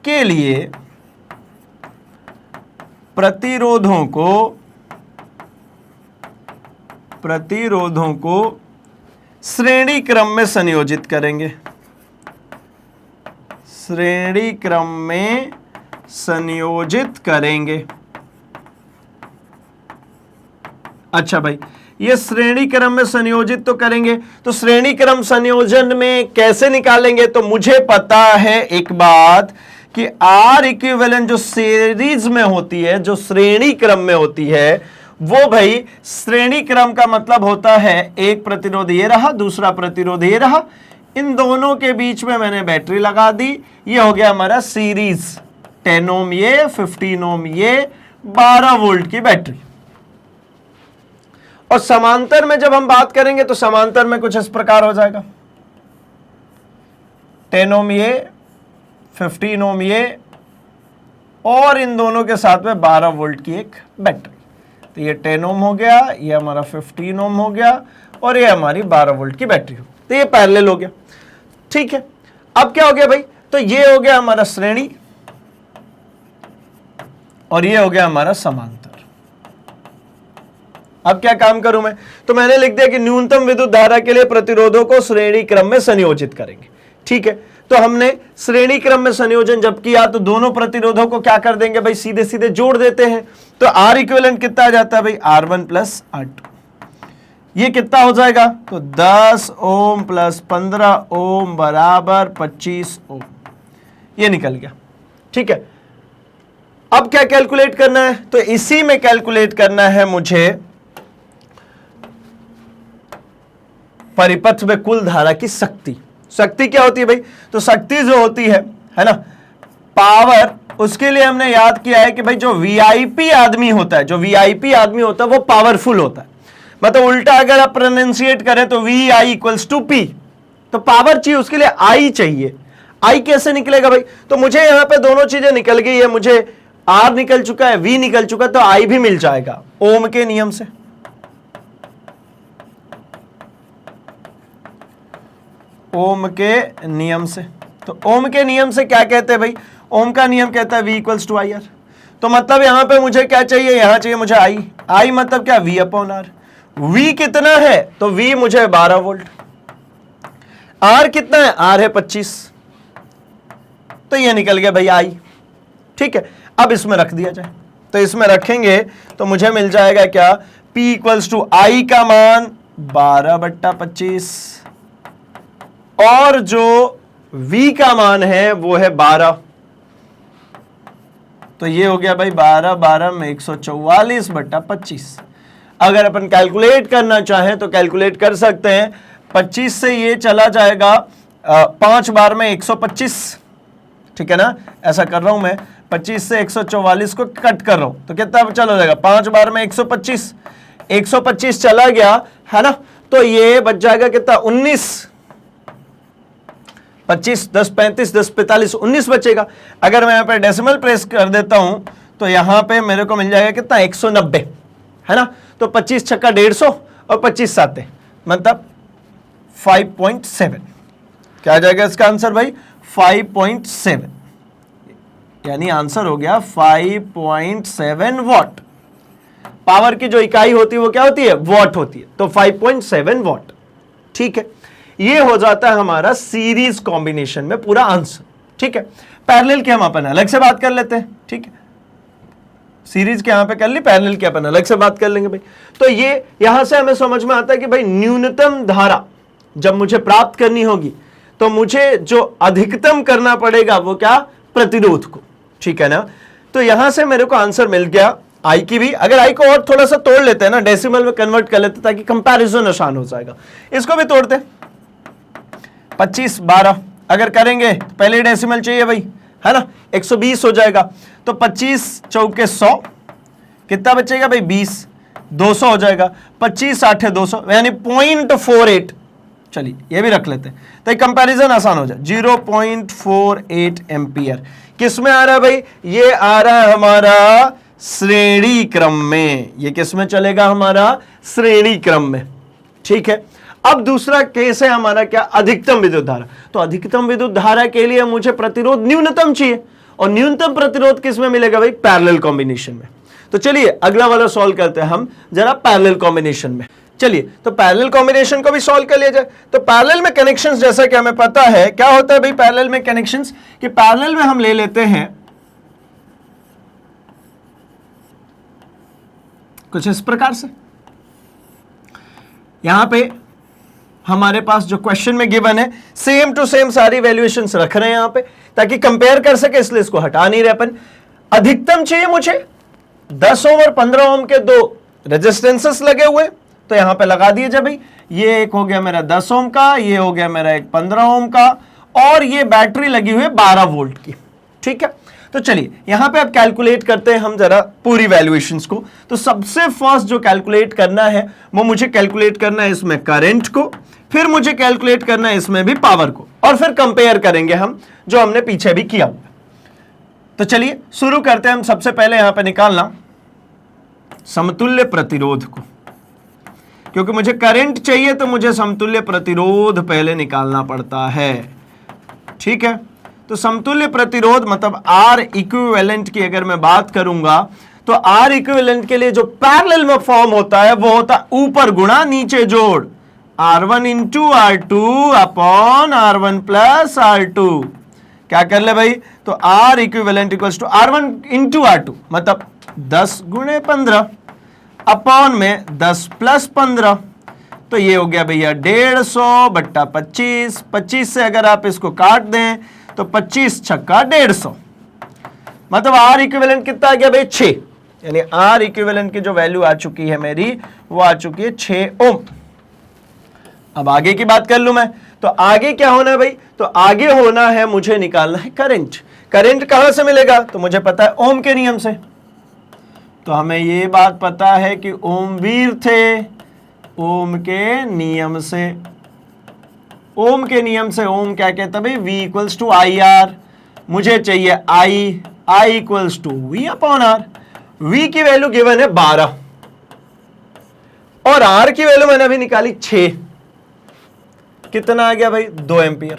A: के लिए प्रतिरोधों को श्रेणी क्रम में संयोजित करेंगे, श्रेणी क्रम में संयोजित करेंगे। अच्छा भाई, ये श्रेणी क्रम में संयोजित तो करेंगे, तो श्रेणी क्रम संयोजन में कैसे निकालेंगे, तो मुझे पता है एक बात कि R इक्विवेलेंट जो सीरीज में होती है, जो श्रेणी क्रम में होती है, वो भाई श्रेणी क्रम का मतलब होता है एक प्रतिरोध ये रहा, दूसरा प्रतिरोध ये रहा, इन दोनों के बीच में मैंने बैटरी लगा दी, ये हो गया हमारा सीरीज। 10 ओम ये, 15 ओम ये, 12 वोल्ट की बैटरी। और समांतर में जब हम बात करेंगे तो समांतर में कुछ इस प्रकार हो जाएगा, 10 ओम ये, 15 ओम ये, और इन दोनों के साथ में 12 वोल्ट की एक बैटरी। तो ये 10 ओम हो गया, ये हमारा 15 ओम हो गया, और ये हमारी 12 वोल्ट की बैटरी हो। तो ये पैरेलल हो गया, ठीक है। अब क्या हो गया भाई, तो ये हो गया हमारा श्रेणी, और ये हो गया हमारा समांतर। अब क्या काम करूं मैं, तो मैंने लिख दिया कि न्यूनतम विद्युत धारा के लिए प्रतिरोधों को श्रेणी क्रम में संयोजित करेंगे, ठीक है। तो हमने श्रेणी क्रम में संयोजन जब किया तो दोनों प्रतिरोधों को क्या कर देंगे भाई, सीधे सीधे जोड़ देते हैं। तो R इक्विवेलेंट कितना आ जाता है भाई, R1 प्लस R2, ये कितना हो जाएगा, तो 10 ओम प्लस 15 ओम बराबर 25 ओम, ये निकल गया, ठीक है। अब क्या कैलकुलेट करना है, तो इसी में कैलकुलेट करना है मुझे परिपथ में कुल धारा की शक्ति। शक्ति क्या होती है भाई, तो शक्ति जो होती है ना, पावर, उसके लिए हमने याद किया है कि भाई जो वीआईपी आदमी होता है, जो वीआईपी आदमी होता है वो पावरफुल होता है। मतलब उल्टा अगर आप प्रोनाउंसिएट करें तो VI इक्वल्स टू P, तो पावर चाहिए, उसके लिए I चाहिए। I कैसे निकलेगा भाई, तो मुझे यहां पे दोनों चीजें निकल गई है, मुझे R निकल चुका है, V निकल चुका है, तो I भी मिल जाएगा ओम के नियम से। ओम के नियम से, तो ओम के नियम से क्या कहते हैं भाई, ओम का नियम कहता है V इक्वल्स टू IR। तो मतलब यहां पे मुझे क्या चाहिए, यहां चाहिए मुझे I मतलब क्या, V अपॉन R। V कितना है, तो V मुझे 12 वोल्ट, R कितना है, R है 25, तो ये निकल गया भाई I, ठीक है। अब इसमें रख दिया जाए, तो इसमें रखेंगे तो मुझे मिल जाएगा क्या, P इक्वल्स टू I का मान 12/25, और जो V का मान है वो है 12, तो ये हो गया भाई 12 में 144/25। अगर अपन कैलकुलेट करना चाहें तो कैलकुलेट कर सकते हैं, 25 से ये चला जाएगा 5 बार में 125, ठीक है ना, ऐसा कर रहा हूं मैं, 25 से 144 को कट कर रहा हूं, तो कितना चला जाएगा, 5 बार में 125, 125 चला गया है ना, तो ये बच जाएगा कितना, 19, 25, 10 35, 10 45, 19 बचेगा। अगर मैं यहाँ पे डेसिमल प्रेस कर देता हूं तो यहां पे मेरे को मिल जाएगा कितना, 190, है ना। तो 25 छक्का 150 और 25 साते मतलब 5.7। क्या आ जाएगा इसका आंसर भाई, 5.7, यानी आंसर हो गया 5.7 वॉट। पावर की जो इकाई होती है वो क्या होती है, वॉट होती है, तो 5.7 वॉट। ठीक है, ये हो जाता है हमारा सीरीज कॉम्बिनेशन में पूरा आंसर। ठीक है, पैरेलल की हम अपन अलग से बात कर लेते हैं। ठीक है, सीरीज के यहां पे कर ली, पैरेलल की अपन अलग से बात कर लेंगे भाई। तो ये यहां से हमें समझ में आता है कि भाई न्यूनतम धारा जब मुझे प्राप्त करनी होगी तो मुझे जो अधिकतम करना पड़ेगा वो क्या, प्रतिरोध को। ठीक है ना, तो यहां से मेरे को आंसर मिल गया आई की भी। अगर आई को और थोड़ा सा तोड़ लेते हैं ना, डेसिमल में कन्वर्ट कर लेते ताकि कंपैरिजन आसान हो जाएगा। इसको भी तोड़ते, 25 12 अगर करेंगे तो पहले डेसिमल चाहिए भाई, है ना, 120 हो जाएगा। तो 25 चौके 100, कितना बचेगा भाई, 20, 200 हो जाएगा। 25 8 200 यानी 0.48। चलिए ये भी रख लेते हैं तो कंपैरिजन आसान हो जाए। 0.48 एम्पियर किस में आ रहा है भाई, ये आ रहा है हमारा श्रेणी क्रम में। ये किस में चलेगा, हमारा श्रेणी क्रम में। ठीक है, अब दूसरा केस है हमारा क्या, अधिकतम विद्युत धारा। तो अधिकतम विद्युत धारा के लिए मुझे प्रतिरोध न्यूनतम चाहिए, और न्यूनतम प्रतिरोध किस में मिलेगा भाई, पैरेलल कॉम्बिनेशन में। तो चलिए अगला वाला सॉल्व करते हैं हम जरा पैरेलल कॉम्बिनेशन में। चलिए तो पैरेलल कॉम्बिनेशन को भी सॉल्व कर लिया जाए। तो पैरेलल में कनेक्शंस जैसा कि हमें पता है क्या होता है भाई पैरेलल में कनेक्शंस, कि पैरेलल में हम ले लेते हैं कुछ इस प्रकार से। यहां पे हमारे पास जो क्वेश्चन में गिवन है सेम टू सेम सारी वैल्यूएशंस रख रहे हैं यहां पे ताकि कंपेयर कर सके, इसलिए इसको हटा नहीं रहे अपन। अधिकतम चाहिए मुझे 10 ओम और 15 ओम के दो रेजिस्टेंसेस लगे हुए, तो यहां पे लगा दिए जब भाई। ये एक हो गया मेरा 10 ओम का, ये हो गया मेरा एक 15 ओम का, और ये बैटरी लगी हुई है 12 वोल्ट की। ठीक है, तो चलिए यहां पे अब कैलकुलेट करते हैं हम जरा पूरी वैल्यूएशंस को। तो सबसे फर्स्ट जो कैलकुलेट करना है वो मुझे कैलकुलेट करना है इसमें करंट को, फिर मुझे कैलकुलेट करना है इसमें भी पावर को, और फिर कंपेयर करेंगे हम जो हमने पीछे भी किया हुआ। तो चलिए शुरू करते हैं हम। सबसे पहले यहां पे निकालना समतुल्य प्रतिरोध को, क्योंकि मुझे करंट चाहिए तो मुझे समतुल्य प्रतिरोध पहले निकालना पड़ता है। ठीक है, तो समतुल्य प्रतिरोध मतलब आर इक्विवेलेंट की अगर मैं बात करूंगा तो आर इक्विवेलेंट के लिए जो पैरेलल में फॉर्म होता है वो होता है ऊपर गुणा नीचे जोड़, R1 into R2 upon R1 plus R2। क्या कर ले भाई, तो R equivalent equals to R1 into R2 मतलब 10 गुणे 15 अपॉन में 10 प्लस 15, तो ये हो गया भैया 150 बट्टा 25। 25 से अगर आप इसको काट दें तो 25 छक्का 150, मतलब आर इक्विवेलेंट कितना आ गया भाई 6, यानी आर इक्विवेलेंट की जो वैल्यू आ चुकी है मेरी वो आ चुकी है 6 ओम। अब आगे की बात कर लूं मैं, तो आगे क्या होना है भाई, तो आगे होना है मुझे निकालना है करंट। करंट कहां से मिलेगा, तो मुझे पता है ओम के नियम से। तो हमें ये बात पता है कि ओम वीर थे, ओम के नियम से। ओम के नियम से ओम क्या कहता है भाई, V equals to I R. मुझे चाहिए I equals to V upon R. V की वैल्यू गिवन है 12 और R की वैल्यू मैंने अभी निकाली 6। कितना आ गया भाई, 2 एम्पियर,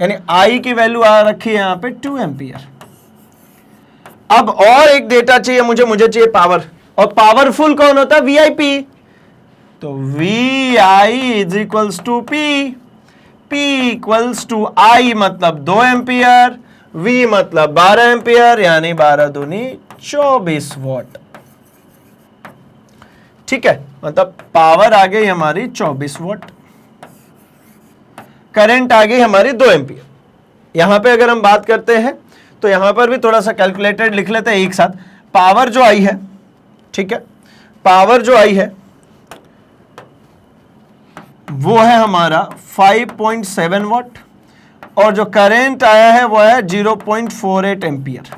A: यानी I की वैल्यू आ रखी है यहां पे 2 एम्पियर। अब और एक डेटा चाहिए मुझे चाहिए पावर, और पावरफुल कौन होता है, VIP। तो VI is equals to P equals to I मतलब 2 एम्पियर, V मतलब 12 एम्पियर, यानी 12 दूनी 24 वॉट। ठीक है, मतलब पावर आ गई हमारी 24 वॉट, करंट आ गई हमारी 2 एम्पियर। यहां पे अगर हम बात करते हैं तो यहां पर भी थोड़ा सा कैलकुलेटेड लिख लेते हैं एक साथ। पावर जो आई है, ठीक है, पावर जो आई है वो है हमारा 5.7 वॉट, और जो करंट आया है वो है 0.48 एम्पियर।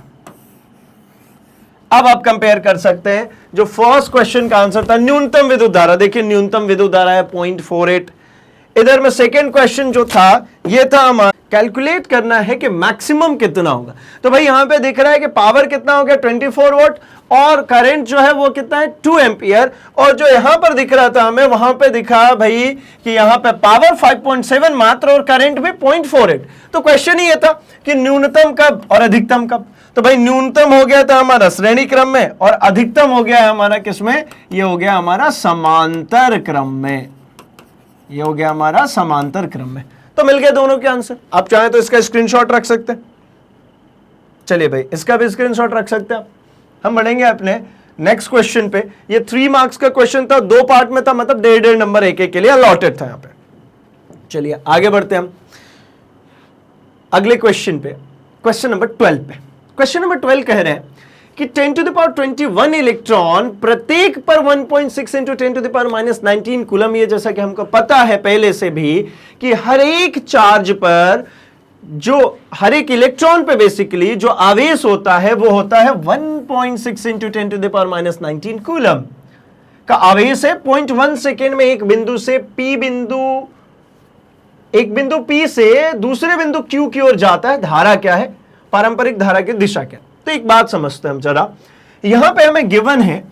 A: अब आप कंपेयर कर सकते हैं जो फर्स्ट क्वेश्चन का आंसर था न्यूनतम विद्युत धारा, देखिए न्यूनतम विद्युत धारा है 0.48। इधर में सेकेंड क्वेश्चन जो था ये था हमारा कैलकुलेट करना है कि मैक्सिमम कितना होगा। तो भाई यहां पे दिख रहा है कि पावर कितना हो गया 24 वोल्ट और करंट जो है वो कितना है 2 एम्पियर, और जो यहां पर दिख रहा था हमें वहां पे दिखा भाई कि यहां पे पावर 5.7 मात्र और करंट भी 0.48। तो क्वेश्चन ही ये था कि न्यूनतम कब और अधिकतम कब। तो भाई न्यूनतम हो गया था हमारा श्रेणी क्रम में और अधिकतम हो गया है हमारा किसमें, ये हो गया हमारा समांतर क्रम में, ये हो गया हमारा समांतर क्रम में। तो मिल गए दोनों के आंसर। आप चाहें तो इसका स्क्रीनशॉट रख सकते हैं। चलिए भाई इसका भी स्क्रीनशॉट रख सकते हैं आप। हम बढ़ेंगे अपने नेक्स्ट क्वेश्चन पे। ये 3 मार्क्स का क्वेश्चन था, 2 पार्ट में था, मतलब 1.5 नंबर एक एक के लिए अलॉटेड था यहाँ पे। चलिए आगे बढ़ते हैं हम अगले क्वेश्चन पे, क्वेश्चन नंबर 12 पे। क्वेश्चन नंबर 12 कह रहे हैं कि 10 to the power 21 इलेक्ट्रॉन प्रत्येक पर 1.6 into 10 to the power -19 coulomb. ये जैसा कि हमको पता है पहले से भी कि हर एक चार्ज पर, जो हर एक इलेक्ट्रॉन पे बेसिकली जो आवेश होता है वो होता है 1.6 into 10 to the power -19 coulomb का आवेश है। 0.1 सेकेंड में एक बिंदु से एक बिंदु P से दूसरे बिंदु Q की ओर जाता है। धारा क्या है, पारंपरिक धारा की दिशा क्या। तो एक बात समझते हैं हम जरा। यहां पे हमें गिवन है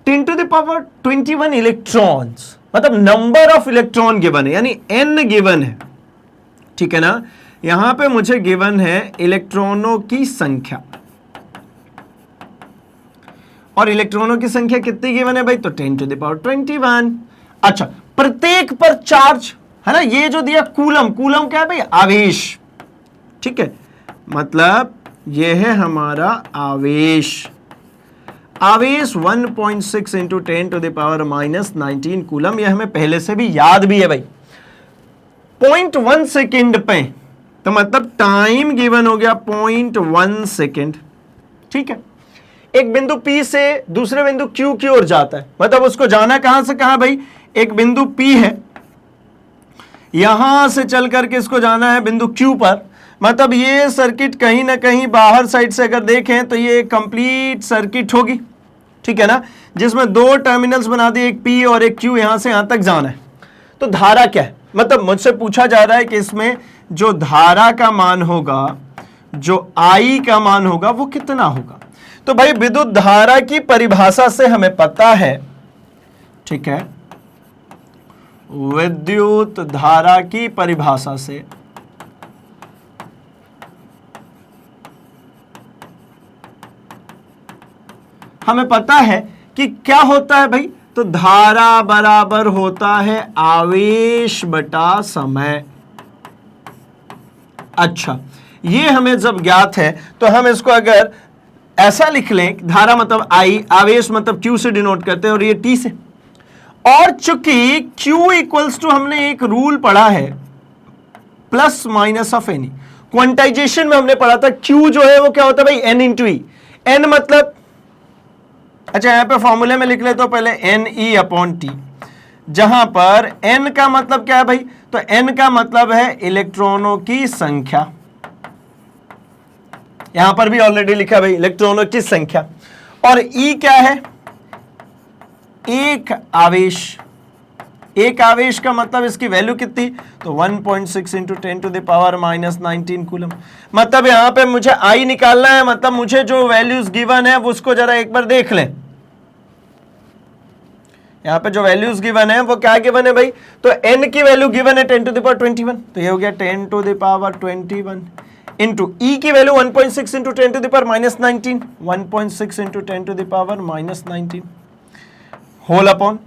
A: 10 to the power 21 इलेक्ट्रॉन्स, मतलब नंबर ऑफ इलेक्ट्रॉन गिवन है, यानी n गिवन है, ठीक है ना। यहां पे मुझे गिवन है इलेक्ट्रॉनों की संख्या, और इलेक्ट्रॉनों की संख्या कितनी गिवन है भाई, तो 10 to the power 21। अच्छा, प्रत्येक पर चार्ज है ना, ये जो दिया कूलम, कूलम क्या है भाई, आवेश, ठीक है, मतलब ये है हमारा आवेश। आवेश 1.6 into 10 to the power -19 coulomb, ये हमें पहले से भी याद भी है भाई। 0.1 सेकेंड पे, तो मतलब टाइम गिवन हो गया 0.1 सेकेंड, ठीक है। एक बिंदु P से दूसरे बिंदु Q की ओर जाता है, मतलब उसको जाना कहां से कहां भाई, एक बिंदु P है, यहां से चल करके इसको जाना है बिंदु Q पर। मतलब ये सर्किट कहीं ना कहीं बाहर साइड से अगर देखें तो ये कंप्लीट सर्किट होगी, ठीक है ना, जिसमें 2 टर्मिनल्स बना दिए, एक P और एक Q, यहां से यहां तक जाना है। तो धारा क्या है, मतलब मुझसे पूछा जा रहा है कि इसमें जो धारा का मान होगा, जो I का मान होगा वो कितना होगा। तो भाई विद्युत धारा की परिभाषा से हमें पता है, ठीक है, विद्युत धारा की परिभाषा से हमें पता है कि क्या होता है भाई, तो धारा बराबर होता है आवेश बटा समय। अच्छा, ये हमें जब ज्ञात है तो हम इसको अगर ऐसा लिख लें, धारा मतलब I, आवेश मतलब Q से डिनोट करते हैं, और ये T से। और चूंकि Q इक्वल्स टू हमने एक रूल पढ़ा है plus minus of any, quantization में हमने पढ़ा था Q जो है वो क्या होता है भाई, N इंटू ई। N मतलब, अच्छा यहां पे फॉर्मूले में लिख लेते हो पहले NE/T, जहां पर N का मतलब क्या है भाई, तो N का मतलब है इलेक्ट्रॉनों की संख्या। यहां पर भी ऑलरेडी लिखा भाई इलेक्ट्रॉनों की संख्या। और E क्या है, एक आवेश। एक आवेश का मतलब इसकी वैल्यू कितनी, तो 1.6 into 10 to the power -19 coulomb. मतलब यहां पे मुझे I निकालना है, मतलब मुझे जो वैल्यूज गिवन है वो उसको जरा एक बार देख लें। यहां पे जो वैल्यूज गिवन है वो क्या गिवन है भाई, तो n की वैल्यू गिवन है 10 to the power 21, तो ये हो गया 10 to the power 21 into E की value 1.6 into 10 to the power -19, 1.6 into 10 to the power -19 whole upon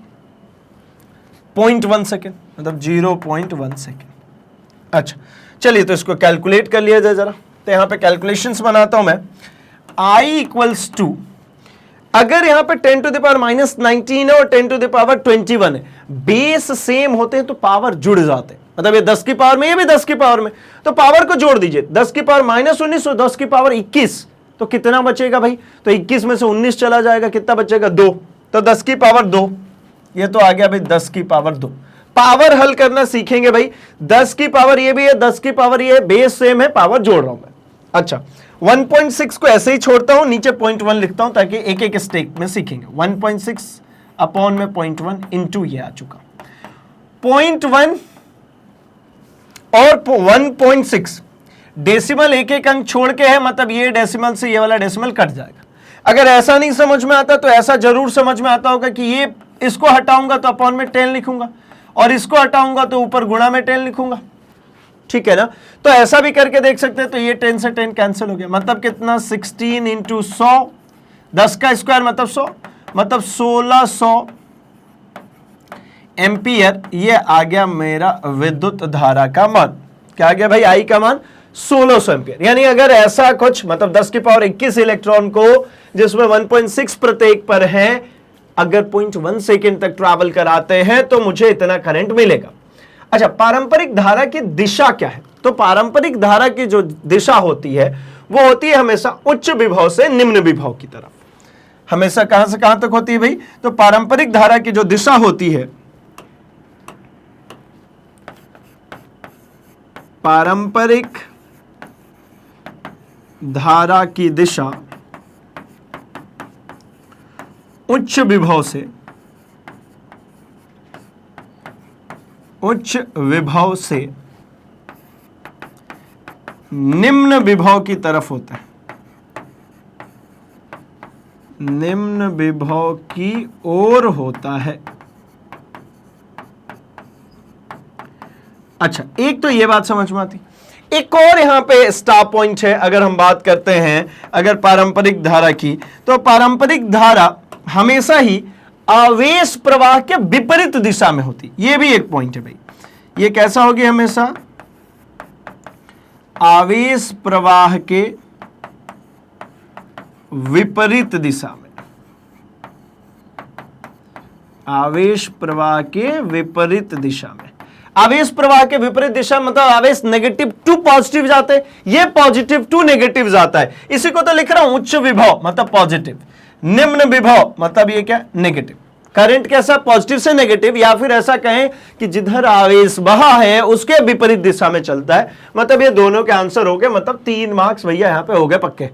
A: 0.1 second, मतलब 0.1 सेकेंड। अच्छा चलिए तो इसको कैलकुलेट कर लिया जाए जरा। तो यहां पे कैलकुलेशंस बनाता हूं मैं। I इक्वल्स टू, अगर यहां पे 10 to the power -19 है और 10 to the power 21 है, बेस सेम होते हैं तो पावर जुड़ जाते हैं, मतलब ये 10 की पावर में, ये भी 10 की पावर में, तो पावर को जोड़ दीजिए। 10 की पावर -19 और 10 की पावर 21, तो कितना बचेगा भाई, तो 21 में से 19 चला जाएगा, कितना बचेगा 2, तो 10 की पावर 2, ये तो आ गया भाई 10 की पावर 2। पावर हल करना सीखेंगे भाई, 10 की पावर ये भी है, 10 की पावर ये है, बेस सेम है, पावर जोड़ रहा हूं मैं। अच्छा 1.6 को ऐसे ही छोड़ता हूं, नीचे 0.1 लिखता हूं ताकि एक एक स्टेप में सीखेंगे। 1.6 अपॉन में 0.1 इंटू ये आ चुका 0.1 और 1.6 डेसिमल एक एक अंक छोड़ के है, मतलब ये डेसिमल से ये वाला डेसिमल कट जाएगा। अगर ऐसा नहीं समझ में आता तो ऐसा जरूर समझ में आता होगा कि ये इसको हटाऊंगा तो अपॉन में 10 लिखूंगा और इसको हटाऊंगा तो ऊपर गुणा में 10 लिखूंगा, ठीक है ना। तो ऐसा भी करके देख सकते हैं। तो ये 10 से 10 कैंसिल हो गया, मतलब कितना 16 इंटू 100, 10 का स्क्वायर मतलब 100, मतलब 1600 एम्पियर। ये आ गया मेरा विद्युत धारा का मान। क्या आ गया भाई? आई का मान 1600 एम्पियर। यानी अगर ऐसा कुछ, मतलब 10 की पावर 21 इलेक्ट्रॉन को जिसमें 1.6 प्रत्येक पर है, अगर 0.1 सेकेंड तक ट्रैवल कराते हैं तो मुझे इतना करंट मिलेगा। अच्छा, पारंपरिक धारा की दिशा क्या है? तो पारंपरिक धारा की जो दिशा होती है वो होती है हमेशा उच्च विभव से निम्न विभव की तरफ। हमेशा कहां से कहां तक होती है भाई? तो पारंपरिक धारा की जो दिशा होती है, पारंपरिक धारा की दिशा उच्च विभव से निम्न विभव की तरफ होता है, निम्न विभव की ओर होता है। अच्छा, एक तो ये बात समझ में आती। एक और यहां पे स्टॉप पॉइंट है। अगर हम बात करते हैं अगर पारंपरिक धारा की, तो पारंपरिक धारा हमेशा ही आवेश प्रवाह के विपरीत दिशा में होती। ये भी एक पॉइंट है भाई। ये कैसा होगी? हमेशा आवेश प्रवाह के विपरीत दिशा में, आवेश प्रवाह के विपरीत दिशा में। आवेश प्रवाह के विपरीत दिशा मतलब आवेश नेगेटिव टू पॉजिटिव जाते हैं, ये पॉजिटिव टू नेगेटिव जाता है। इसी को तो लिख रहा हूं उच्च विभव मतलब पॉजिटिव, निम्न विभव मतलब ये क्या? नेगेटिव। करंट कैसा? पॉजिटिव से नेगेटिव, या फिर ऐसा कहें कि जिधर आवेश बहा है उसके विपरीत दिशा में चलता है। मतलब ये दोनों के आंसर हो गए, मतलब 3 मार्क्स भैया यहां पे हो गए पक्के,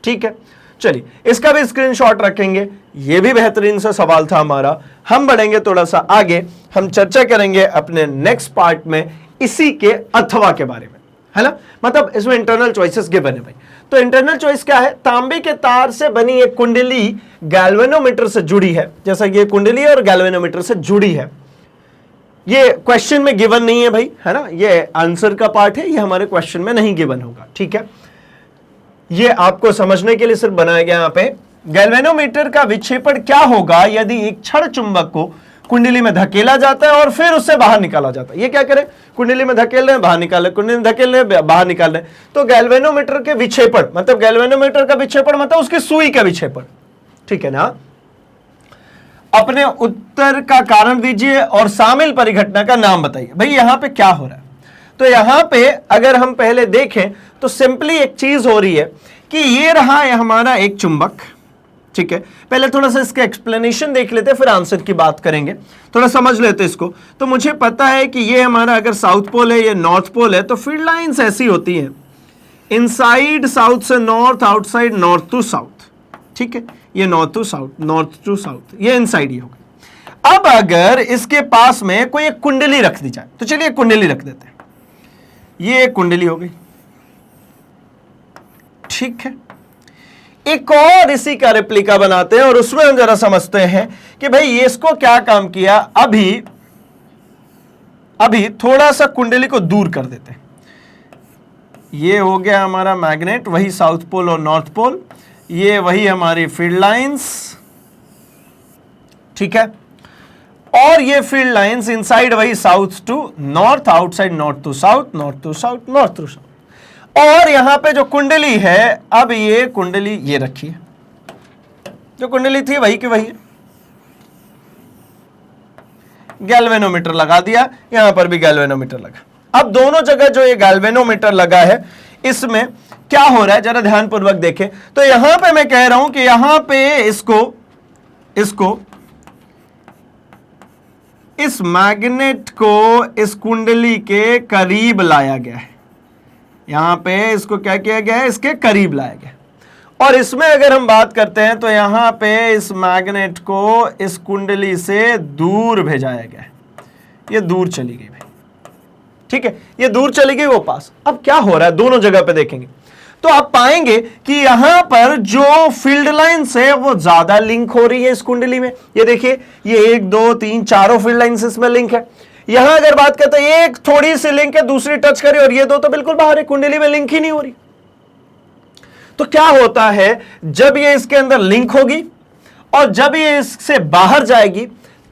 A: ठीक है। चलिए, इसका भी स्क्रीनशॉट रखेंगे। ये भी बेहतरीन सा सवाल था हमारा। हम बढ़ेंगे थोड़ा सा आगे, हम चर्चा करेंगे अपने नेक्स्ट पार्ट में इसी के अथवा के बारे में, है ना। मतलब इसमें इंटरनल चॉइसेस गिवन है भाई। तो इंटरनल चॉइस क्या है? तांबे के तार से बनी एक कुंडली गैल्वेनोमीटर से जुड़ी है। जैसा ये कुंडली और गैल्वेनोमीटर से जुड़ी है। ये क्वेश्चन में गिवन नहीं है भाई, है ना। ये आंसर का पार्ट है, ये हमारे क्वेश्चन में नहीं गिवन होगा, ठीक है। ये आपको समझने के लिए सिर्फ बनाया गया। यहां पे गैल्वेनोमीटर का विक्षेपण क्या होगा यदि एक क्षण चुंबक को कुंडली में धकेला जाता है और फिर उससे बाहर निकाला जाता है। ये क्या करें? कुंडली में धकेल रहे हैं, बाहर निकाल रहे, कुंडली में धकेल रहे हैं, बाहर निकाल रहे हैं। तो गैल्वेनोमीटर के विक्षेपण मतलब गैल्वेनोमीटर का विक्षेपण मतलब उसकी सुई का विक्षेपण, ठीक है ना। अपने उत्तर का कारण दीजिए और शामिल परिघटना का नाम बताइए। भाई यहां पे क्या हो रहा है? तो यहां पे अगर हम पहले देखें तो सिंपली एक चीज हो रही है कि ये रहा है हमारा एक चुंबक, ठीक है। पहले थोड़ा सा इसका एक्सप्लेनेशन देख लेते हैं, फिर आंसर की बात करेंगे। थोड़ा समझ लेते हैं इसको। तो मुझे पता है कि ये हमारा अगर साउथ पोल है, ये नॉर्थ पोल है, तो फील्ड लाइंस ऐसी होती हैं, इनसाइड साउथ से north, outside north to south, ठीक है। ये north to south, north to south, ये इनसाइड ही होगा। अब अगर इसके पास में कोई एक कुंडली रख दी जाए, तो चलिए कुंडली रख देते हैं। ये एक कुंडली हो गई, ठीक है। एक और इसी का रेप्लिका बनाते हैं और उसमें हम जरा समझते हैं कि भाई ये इसको क्या काम किया। अभी थोड़ा सा कुंडली को दूर कर देते हैं। ये हो गया हमारा मैग्नेट, वही साउथ पोल और नॉर्थ पोल, ये वही हमारी फील्ड लाइंस, ठीक है। और ये फील्ड लाइंस इनसाइड वही south to north, outside north to south, north to south, north to south. और यहां पे जो कुंडली है, अब ये कुंडली ये रखी है, जो कुंडली थी वही की वही है। गैल्वेनोमीटर लगा दिया, यहां पर भी गैल्वेनोमीटर लगा। अब दोनों जगह जो ये गैल्वेनोमीटर लगा है, इसमें क्या हो रहा है जरा ध्यानपूर्वक देखें। तो यहां पे मैं कह रहा हूं कि यहां पे इसको इस मैग्नेट को इस कुंडली के करीब लाया गया है। यहां पे इसको क्या किया गया है? इसके करीब लाया गया। और इसमें अगर हम बात करते हैं तो यहां पे इस मैग्नेट को इस कुंडली से दूर भेजाया गया है। ये दूर चली गई भाई, ठीक है, ये दूर चली गई, वो पास। अब क्या हो रहा है, दोनों जगह पे देखेंगे तो आप पाएंगे कि यहां पर जो फील्ड लाइंस है वो ज्यादा लिंक हो रही है इस कुंडली में। ये देखिए, ये 1 2 3 4 फील्ड लाइंस इसमें लिंक है। यहां अगर बात करते हैं, एक थोड़ी सी लिंक है, दूसरी टच करे, और ये दो तो बिल्कुल बाहर है, कुंडली में लिंक ही नहीं हो रही। तो क्या होता है, जब ये इसके अंदर लिंक होगी और जब ये इससे बाहर जाएगी,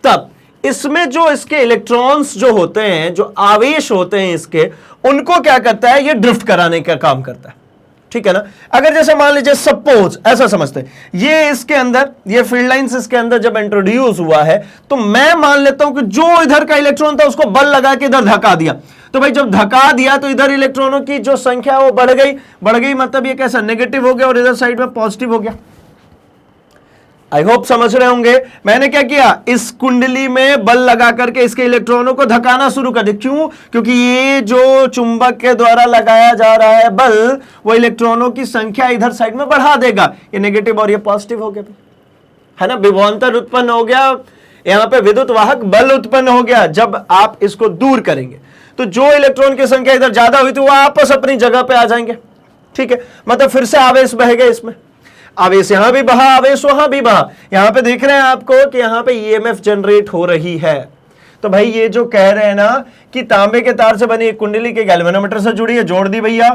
A: तब इसमें जो इसके इलेक्ट्रॉन्स जो होते हैं, जो आवेश होते हैं इसके, उनको क्या करता है, ये ड्रिफ्ट कराने का काम करता है। ठीक है ना। अगर जैसे मान लीजिए, सपोज ऐसा समझते हैं, ये इसके अंदर, ये फील्ड लाइंस इसके अंदर जब इंट्रोड्यूस हुआ है, तो मैं मान लेता हूं कि जो इधर का इलेक्ट्रॉन था उसको बल लगा के इधर धक्का दिया। तो भाई जब धक्का दिया तो इधर इलेक्ट्रॉनों की जो संख्या वो बढ़ गई, मतलब ये कैसा, नेगेटिव हो गया, और इधर साइड में पॉजिटिव हो गया। आई होप समझ रहे होंगे। मैंने क्या किया, इस कुंडली में बल लगा करके इसके इलेक्ट्रॉनों को धकाना शुरू कर दिया। क्यों? क्योंकि ये जो चुंबक के द्वारा लगाया जा रहा है बल, वो इलेक्ट्रॉनों की संख्या इधर साइड में बढ़ा देगा। ये नेगेटिव और ये पॉजिटिव हो गया, है ना। विभवांतर उत्पन्न हो गया, यहां पे विद्युत वाहक बल उत्पन्न हो गया। जब आप इसको दूर करेंगे तो जो इलेक्ट्रॉन की संख्या इधर ज्यादा हुई थी वो वापस अपनी जगह पे आ जाएंगे। ठीक है, मतलब फिर से आवेश बहेगा इसमें, आवेश यहां भी बहा, आवेश वहां भी बहा। यहां पे देख रहे हैं आपको कि यहां पे ईएमएफ जनरेट हो रही है। तो भाई ये जो कह रहे हैं ना कि तांबे के तार से बनी एक कुंडली के गैल्वेनोमीटर से जुड़ी है, जोड़ दी भैया।